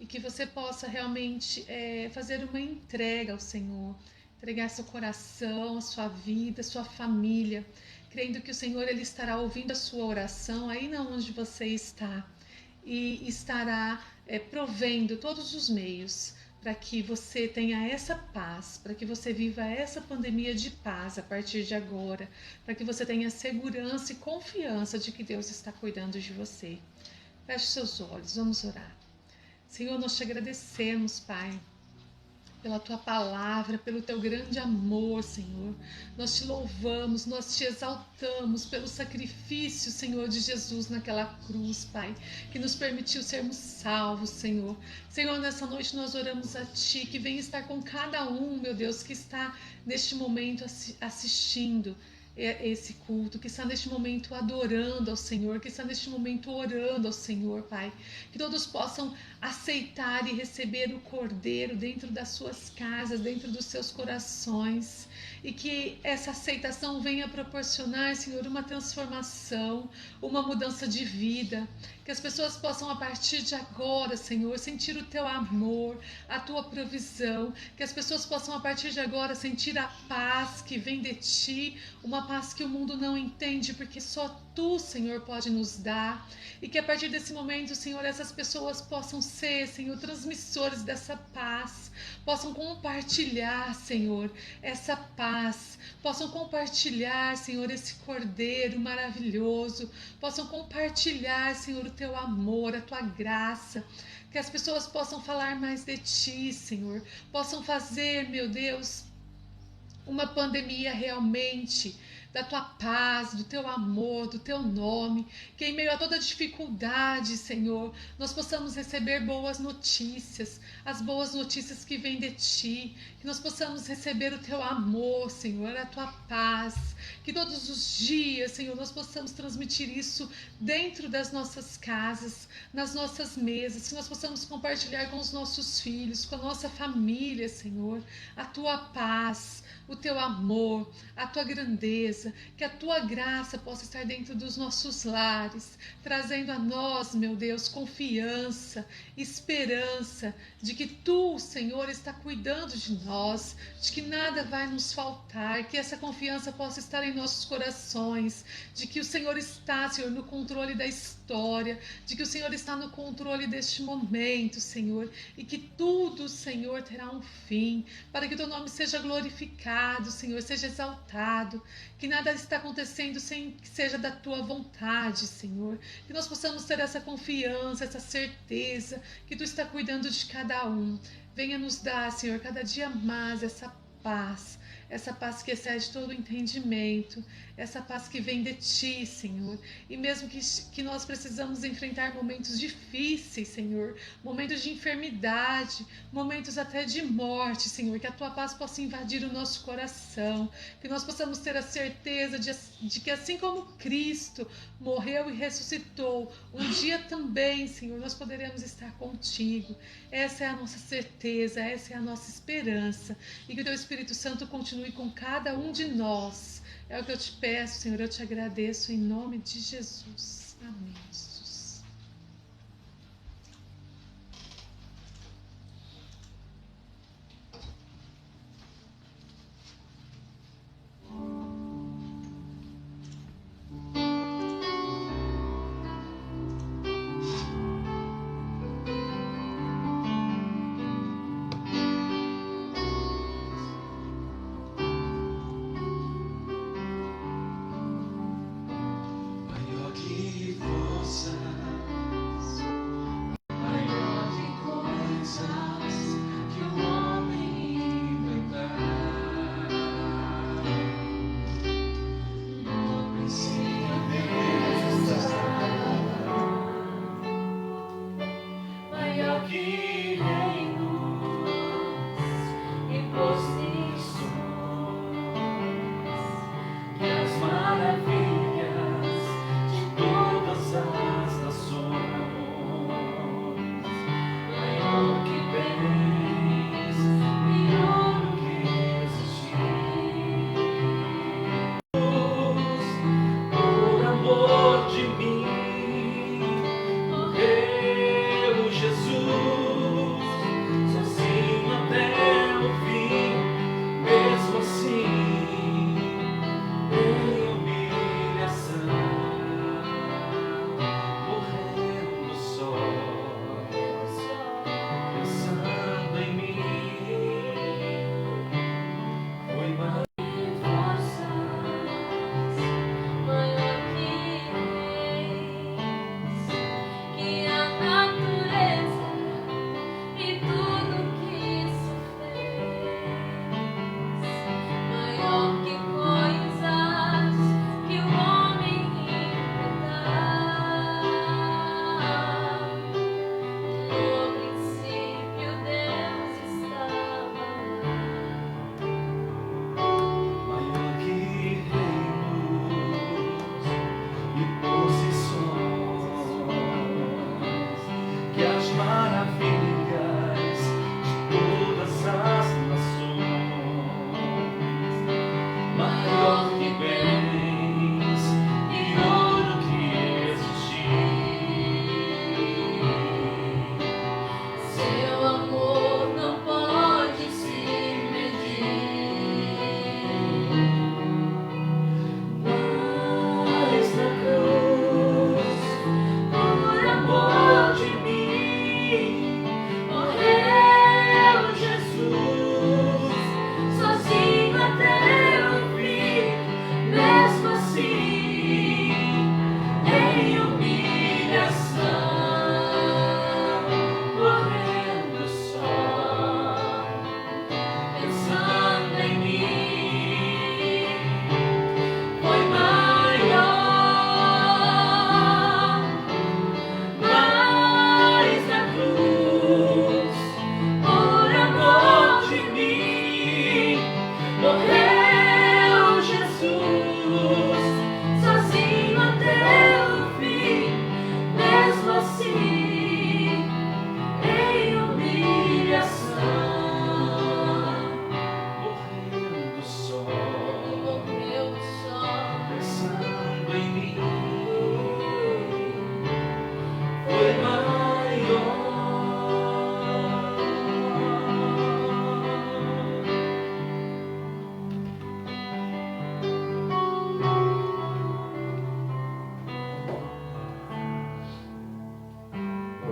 e que você possa realmente fazer uma entrega ao Senhor, entregar seu coração, a sua vida, a sua família, crendo que o Senhor ele estará ouvindo a sua oração aí onde você está e estará provendo todos os meios para que você tenha essa paz, para que você viva essa pandemia de paz a partir de agora, para que você tenha segurança e confiança de que Deus está cuidando de você. Feche seus olhos, vamos orar. Senhor, nós te agradecemos, Pai, pela tua palavra, pelo teu grande amor, Senhor. Nós te louvamos, nós te exaltamos pelo sacrifício, Senhor, de Jesus naquela cruz, Pai, que nos permitiu sermos salvos, Senhor. Senhor, nessa noite nós oramos a Ti, que vem estar com cada um, meu Deus, que está neste momento assistindo esse culto, que está neste momento adorando ao Senhor, que está neste momento orando ao Senhor, Pai. Que todos possam aceitar e receber o Cordeiro dentro das suas casas, dentro dos seus corações, e que essa aceitação venha proporcionar, Senhor, uma transformação, uma mudança de vida, que as pessoas possam a partir de agora, Senhor, sentir o Teu amor, a Tua provisão, que as pessoas possam a partir de agora sentir a paz que vem de Ti, uma paz que o mundo não entende, porque só Tu, Senhor, pode nos dar, e que a partir desse momento, Senhor, essas pessoas possam ser, Senhor, transmissores dessa paz, possam compartilhar, Senhor, essa paz, possam compartilhar, Senhor, esse Cordeiro maravilhoso, possam compartilhar, Senhor, o Teu amor, a Tua graça, que as pessoas possam falar mais de Ti, Senhor, possam fazer, meu Deus, uma pandemia realmente da Tua paz, do Teu amor, do Teu nome, que em meio a toda dificuldade, Senhor, nós possamos receber boas notícias, as boas notícias que vêm de Ti, que nós possamos receber o Teu amor, Senhor, a Tua paz, que todos os dias, Senhor, nós possamos transmitir isso dentro das nossas casas, nas nossas mesas, que nós possamos compartilhar com os nossos filhos, com a nossa família, Senhor, a Tua paz, o Teu amor, a Tua grandeza, que a Tua graça possa estar dentro dos nossos lares, trazendo a nós, meu Deus, confiança, esperança de que Tu, Senhor, está cuidando de nós, de que nada vai nos faltar, que essa confiança possa estar em nossos corações, de que o Senhor está, Senhor, no controle da história, de que o Senhor está no controle deste momento, Senhor, e que tudo, Senhor, terá um fim, para que o Teu nome seja glorificado, Senhor, seja exaltado, que nada está acontecendo sem que seja da Tua vontade, Senhor, que nós possamos ter essa confiança, essa certeza que Tu está cuidando de cada um. Venha nos dar, Senhor, cada dia mais essa paz que excede todo o entendimento, essa paz que vem de Ti, Senhor. E mesmo que nós precisamos enfrentar momentos difíceis, Senhor, momentos de enfermidade, momentos até de morte, Senhor, que a Tua paz possa invadir o nosso coração, que nós possamos ter a certeza de que assim como Cristo morreu e ressuscitou, um dia também, Senhor, nós poderemos estar contigo. Essa é a nossa certeza, essa é a nossa esperança, e que o Teu Espírito Santo continue com cada um de nós. É o que eu te peço, Senhor, eu te agradeço em nome de Jesus. Amém, Jesus. Maior que força,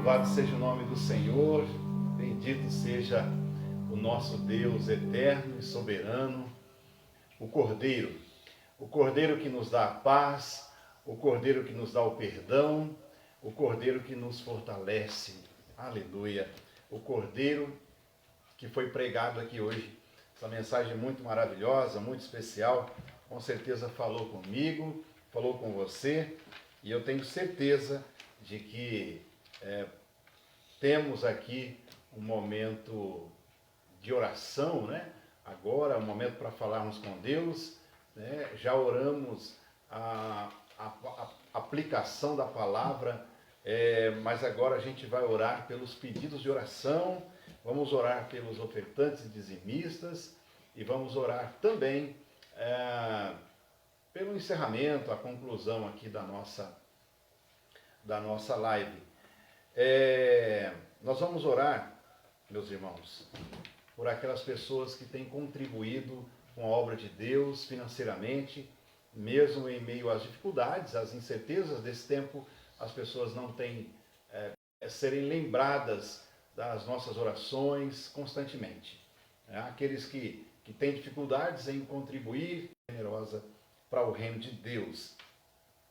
Louvado seja o nome do Senhor, bendito seja o nosso Deus eterno e soberano, o Cordeiro que nos dá a paz, o Cordeiro que nos dá o perdão, o Cordeiro que nos fortalece, aleluia, o Cordeiro que foi pregado aqui hoje, essa mensagem muito maravilhosa, muito especial, com certeza falou comigo, falou com você, e eu tenho certeza de que temos aqui um momento de oração, né? Agora é um momento para falarmos com Deus, né? Já oramos a aplicação da palavra, mas agora a gente vai orar pelos pedidos de oração, vamos orar pelos ofertantes e dizimistas e vamos orar também pelo encerramento, a conclusão aqui da nossa live. Nós vamos orar, meus irmãos, por aquelas pessoas que têm contribuído com a obra de Deus financeiramente, mesmo em meio às dificuldades, às incertezas desse tempo, as pessoas não têm serem lembradas das nossas orações constantemente. Aqueles que têm dificuldades em contribuir generosa para o reino de Deus.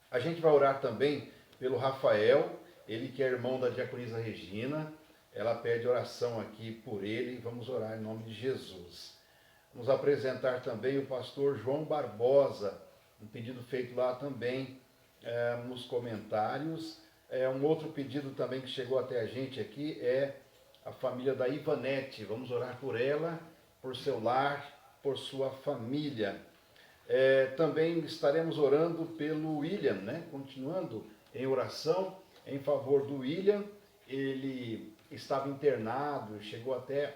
A gente vai orar também pelo Rafael, ele que é irmão da diaconisa Regina, ela pede oração aqui por ele, vamos orar em nome de Jesus. Vamos apresentar também o pastor João Barbosa, um pedido feito lá também nos comentários. Um outro pedido também que chegou até a gente aqui é a família da Ivanete, vamos orar por ela, por seu lar, por sua família. Também estaremos orando pelo William, né? Continuando em oração em favor do William. Ele estava internado, chegou até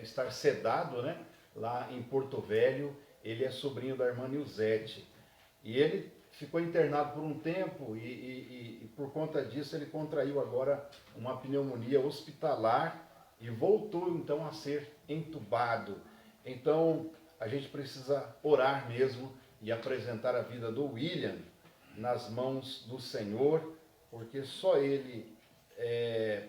estar sedado, né? Lá em Porto Velho. Ele é sobrinho da irmã Nilzete. E ele ficou internado por um tempo e por conta disso ele contraiu agora uma pneumonia hospitalar e voltou então a ser entubado. Então a gente precisa orar mesmo e apresentar a vida do William nas mãos do Senhor, porque só Ele é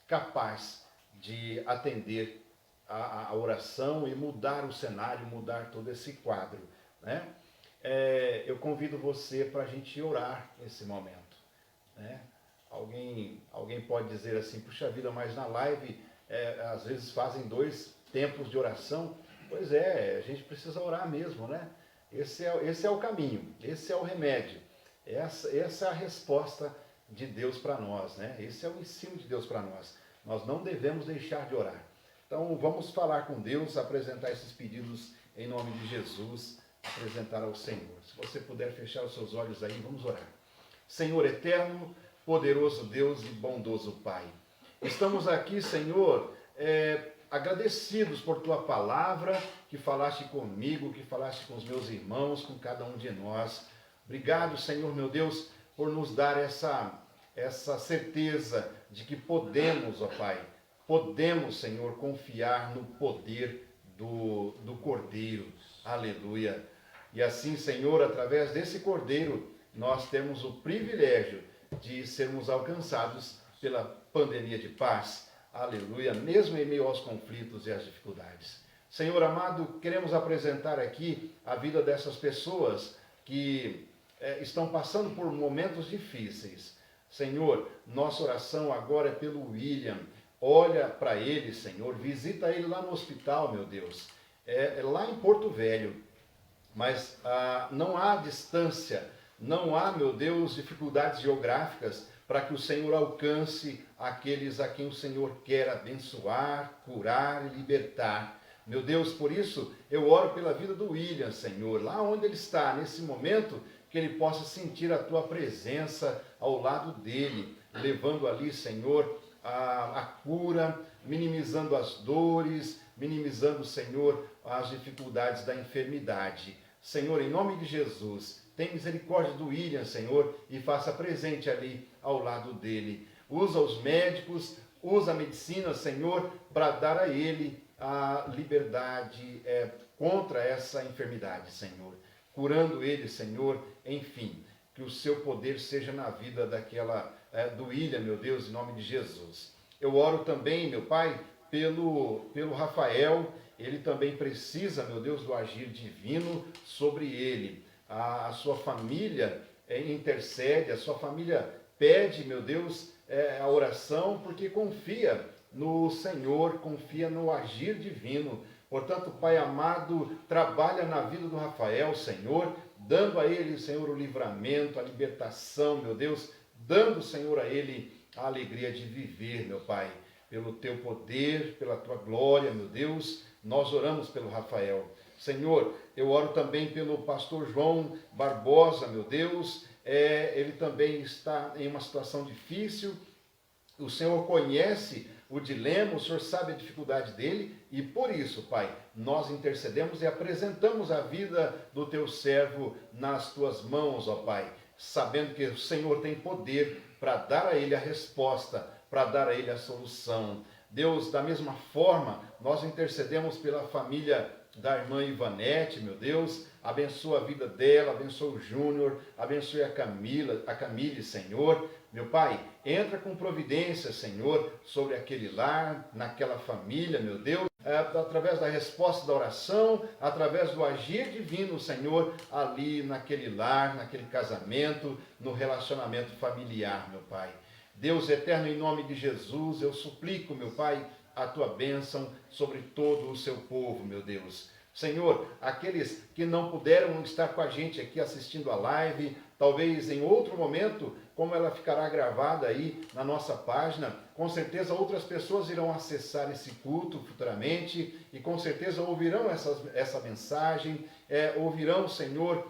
capaz de atender a oração e mudar o cenário, mudar todo esse quadro, né? Eu convido você para a gente orar nesse momento, né? Alguém pode dizer assim, puxa vida, mas na live às vezes fazem 2 tempos de oração. Pois a gente precisa orar mesmo, né? Esse é o caminho, esse é o remédio, essa é a resposta de Deus para nós, né? Esse é o ensino de Deus para nós. Nós não devemos deixar de orar. Então vamos falar com Deus, apresentar esses pedidos em nome de Jesus, apresentar ao Senhor. Se você puder fechar os seus olhos aí, vamos orar. Senhor eterno, poderoso Deus e bondoso Pai, estamos aqui, Senhor, agradecidos por Tua palavra, que falaste comigo, que falaste com os meus irmãos, com cada um de nós. Obrigado, Senhor meu Deus, por nos dar essa certeza de que podemos, ó Pai, podemos, Senhor, confiar no poder do Cordeiro. Aleluia. E assim, Senhor, através desse Cordeiro, nós temos o privilégio de sermos alcançados pela pandemia de paz. Aleluia, mesmo em meio aos conflitos e às dificuldades. Senhor amado, queremos apresentar aqui a vida dessas pessoas que estão passando por momentos difíceis. Senhor, nossa oração agora é pelo William. Olha para ele, Senhor, visita ele lá no hospital, meu Deus. Lá em Porto Velho. Mas não há distância, não há, meu Deus, dificuldades geográficas para que o Senhor alcance aqueles a quem o Senhor quer abençoar, curar e libertar. Meu Deus, por isso eu oro pela vida do William, Senhor, lá onde ele está, nesse momento, que ele possa sentir a Tua presença ao lado dele, levando ali, Senhor, a cura, minimizando as dores, minimizando, Senhor, as dificuldades da enfermidade. Senhor, em nome de Jesus, tem misericórdia do William, Senhor, e faça presente ali ao lado dele. Usa os médicos, usa a medicina, Senhor, para dar a ele a liberdade contra essa enfermidade, Senhor. Curando ele, Senhor, enfim. que o seu poder seja na vida do William, meu Deus, em nome de Jesus. Eu oro também, meu Pai, pelo Rafael. Ele também precisa, meu Deus, do agir divino sobre ele. A sua família intercede, a sua família pede, meu Deus, a oração, porque confia no Senhor, confia no agir divino. Portanto, Pai amado, trabalha na vida do Rafael, Senhor, dando a ele, Senhor, o livramento, a libertação, meu Deus, dando, Senhor, a ele a alegria de viver, meu Pai, pelo teu poder, pela tua glória, meu Deus. Nós oramos pelo Rafael. Senhor, eu oro também pelo pastor João Barbosa, meu Deus. Ele também está em uma situação difícil. O Senhor conhece o dilema, o Senhor sabe a dificuldade dele, e por isso, Pai, nós intercedemos e apresentamos a vida do teu servo nas tuas mãos, ó Pai, sabendo que o Senhor tem poder para dar a ele a resposta, para dar a ele a solução. Deus, da mesma forma, nós intercedemos pela família da irmã Ivanete, meu Deus, abençoa a vida dela, abençoa o Júnior, abençoe a Camille, Senhor. Meu Pai, entra com providência, Senhor, sobre aquele lar, naquela família, meu Deus, através da resposta da oração, através do agir divino, Senhor, ali naquele lar, naquele casamento, no relacionamento familiar, meu Pai. Deus eterno, em nome de Jesus, eu suplico, meu Pai, a tua bênção sobre todo o seu povo, meu Deus. Senhor, aqueles que não puderam estar com a gente aqui assistindo a live, talvez em outro momento, como ela ficará gravada aí na nossa página, com certeza outras pessoas irão acessar esse culto futuramente e com certeza ouvirão essa mensagem, ouvirão, Senhor,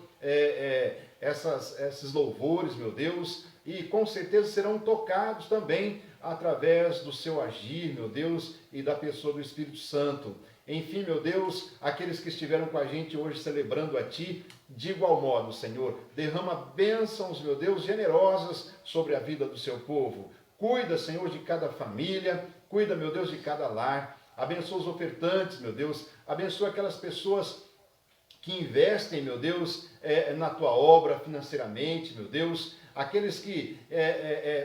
esses louvores, meu Deus, e com certeza serão tocados também através do seu agir, meu Deus, e da pessoa do Espírito Santo. Enfim, meu Deus, aqueles que estiveram com a gente hoje celebrando a Ti, de igual modo, Senhor, derrama bênçãos, meu Deus, generosas sobre a vida do seu povo. Cuida, Senhor, de cada família, cuida, meu Deus, de cada lar. Abençoa os ofertantes, meu Deus, abençoa aquelas pessoas que investem, meu Deus, na Tua obra financeiramente, meu Deus, aqueles que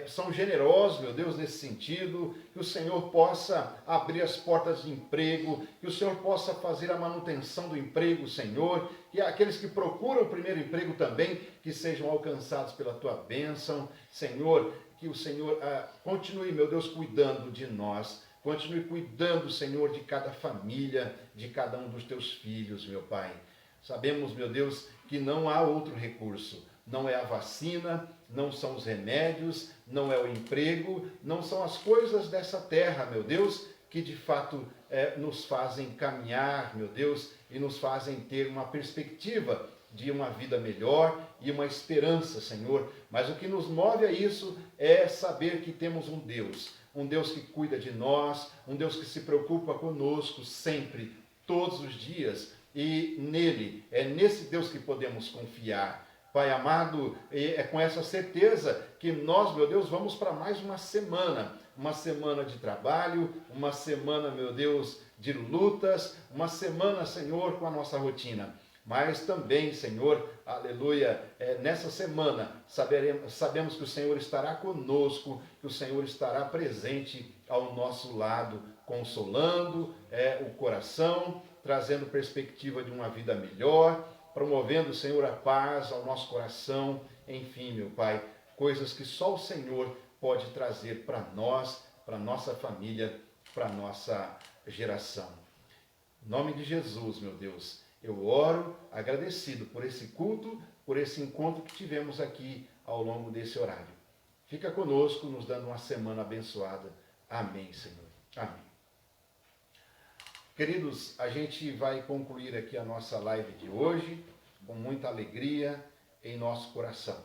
são generosos, meu Deus, nesse sentido, que o Senhor possa abrir as portas de emprego, que o Senhor possa fazer a manutenção do emprego, Senhor, e aqueles que procuram o primeiro emprego também, que sejam alcançados pela Tua bênção, Senhor, que o Senhor continue, meu Deus, cuidando de nós, continue cuidando, Senhor, de cada família, de cada um dos Teus filhos, meu Pai. Sabemos, meu Deus, que não há outro recurso. Não é a vacina, não são os remédios, não é o emprego, não são as coisas dessa terra, meu Deus, que de fato nos fazem caminhar, meu Deus, e nos fazem ter uma perspectiva de uma vida melhor e uma esperança, Senhor. Mas o que nos move a isso é saber que temos um Deus que cuida de nós, um Deus que se preocupa conosco sempre, todos os dias, e nele, é nesse Deus que podemos confiar. Pai amado, é com essa certeza que nós, meu Deus, vamos para mais uma semana de trabalho, uma semana, meu Deus, de lutas, uma semana, Senhor, com a nossa rotina. Mas também, Senhor, aleluia, nessa semana sabemos que o Senhor estará conosco, que o Senhor estará presente ao nosso lado, consolando o coração, trazendo perspectiva de uma vida melhor, promovendo, Senhor, a paz ao nosso coração, enfim, meu Pai, coisas que só o Senhor pode trazer para nós, para nossa família, para nossa geração. Em nome de Jesus, meu Deus, eu oro agradecido por esse culto, por esse encontro que tivemos aqui ao longo desse horário. Fica conosco, nos dando uma semana abençoada. Amém, Senhor. Amém. Queridos, a gente vai concluir aqui a nossa live de hoje com muita alegria em nosso coração.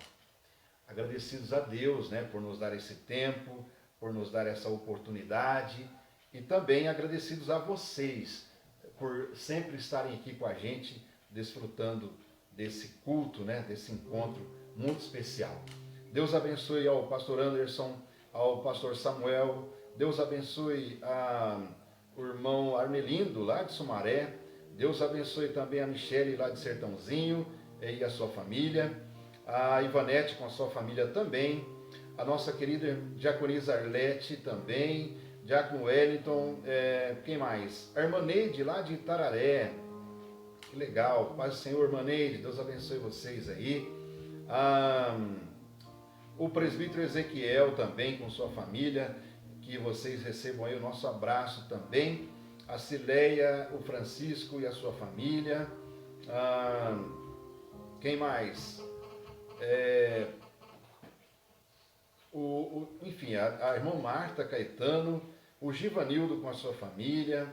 Agradecidos a Deus, por nos dar esse tempo, por nos dar essa oportunidade e também agradecidos a vocês por sempre estarem aqui com a gente, desfrutando desse culto, desse encontro muito especial. Deus abençoe ao pastor Anderson, ao pastor Samuel, Deus abençoe o irmão Armelindo, lá de Sumaré. Deus abençoe também a Michele, lá de Sertãozinho, e a sua família. a Ivanete com a sua família também, a nossa querida diaconisa Arlete também, diácono Wellington, quem mais? A irmã Neide lá de Itararé, que legal, paz do Senhor, irmã Neide, Deus abençoe vocês aí. O presbítero Ezequiel também com sua família, que vocês recebam aí o nosso abraço também. A Cileia, o Francisco e a sua família. Quem mais? Enfim, a irmã Marta Caetano, o Givanildo com a sua família.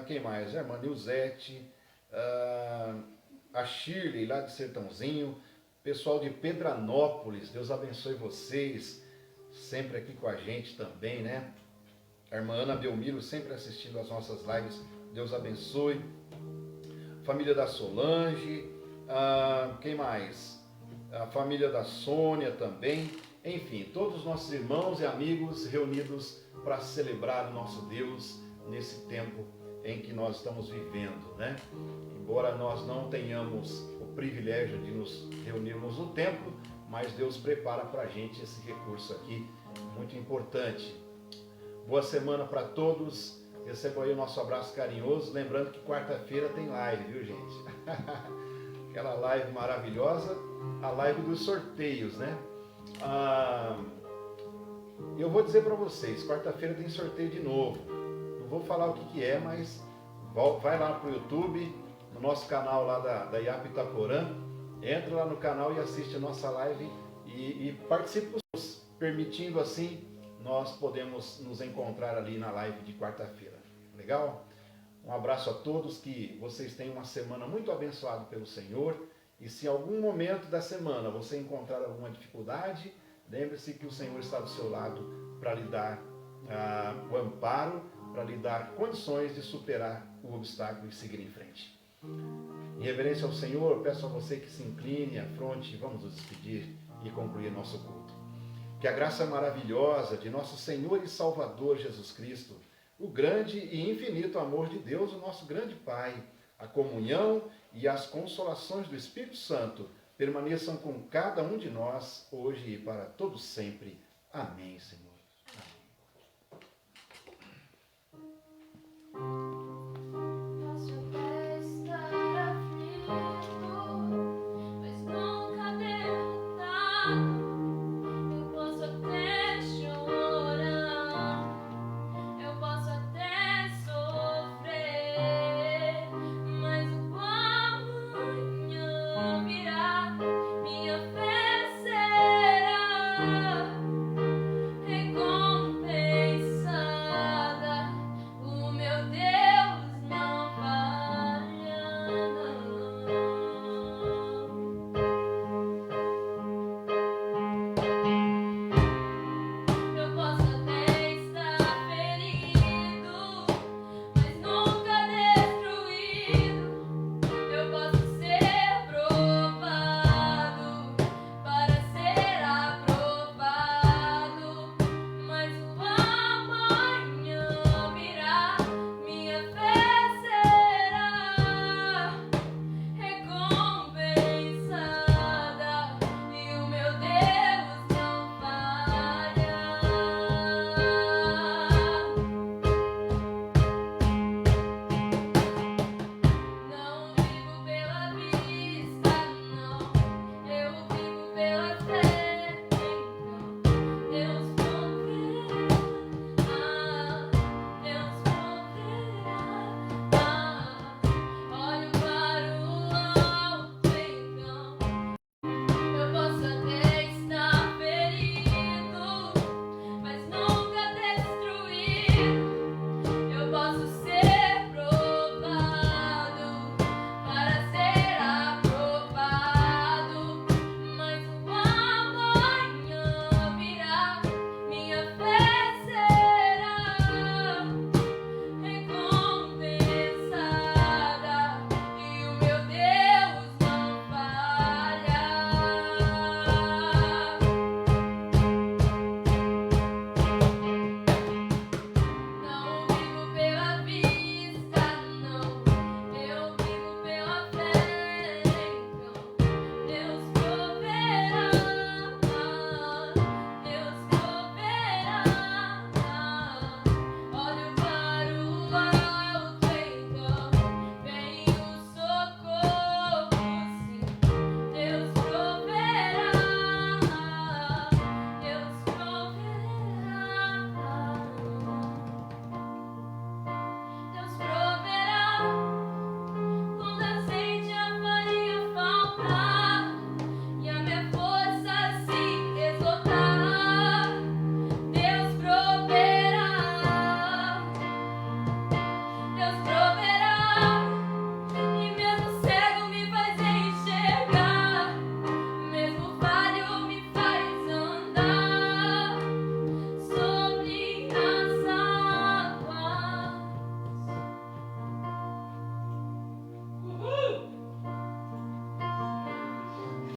Quem mais? A irmã Nilzete, a Shirley lá de Sertãozinho, pessoal de Pedranópolis, Deus abençoe vocês, sempre aqui com a gente também, né? A irmã Ana Belmiro sempre assistindo às nossas lives, Deus abençoe. Família da Solange, quem mais? A família da Sônia também. Enfim, todos os nossos irmãos e amigos reunidos para celebrar o nosso Deus nesse tempo em que nós estamos vivendo, né? Embora nós não tenhamos o privilégio de nos reunirmos no templo, mas Deus prepara para a gente esse recurso aqui, muito importante. Boa semana para todos, recebam aí o nosso abraço carinhoso, lembrando que quarta-feira tem live, viu gente? Aquela live maravilhosa, a live dos sorteios, né? Eu vou dizer para vocês, quarta-feira tem sorteio de novo. Não vou falar o que é, mas vai lá para o YouTube, no nosso canal lá da IAP Itaporã, entra lá no canal e assiste a nossa live e participe, permitindo assim, nós podemos nos encontrar ali na live de quarta-feira. Legal? Um abraço a todos, que vocês tenham uma semana muito abençoada pelo Senhor. E se em algum momento da semana você encontrar alguma dificuldade, lembre-se que o Senhor está do seu lado para lhe dar o amparo, para lhe dar condições de superar o obstáculo e seguir em frente. Em reverência ao Senhor, peço a você que se incline, afronte, e vamos nos despedir e concluir nosso culto. Que a graça maravilhosa de nosso Senhor e Salvador Jesus Cristo, o grande e infinito amor de Deus, o nosso grande Pai, a comunhão e as consolações do Espírito Santo permaneçam com cada um de nós, hoje e para todos sempre. Amém, Senhor.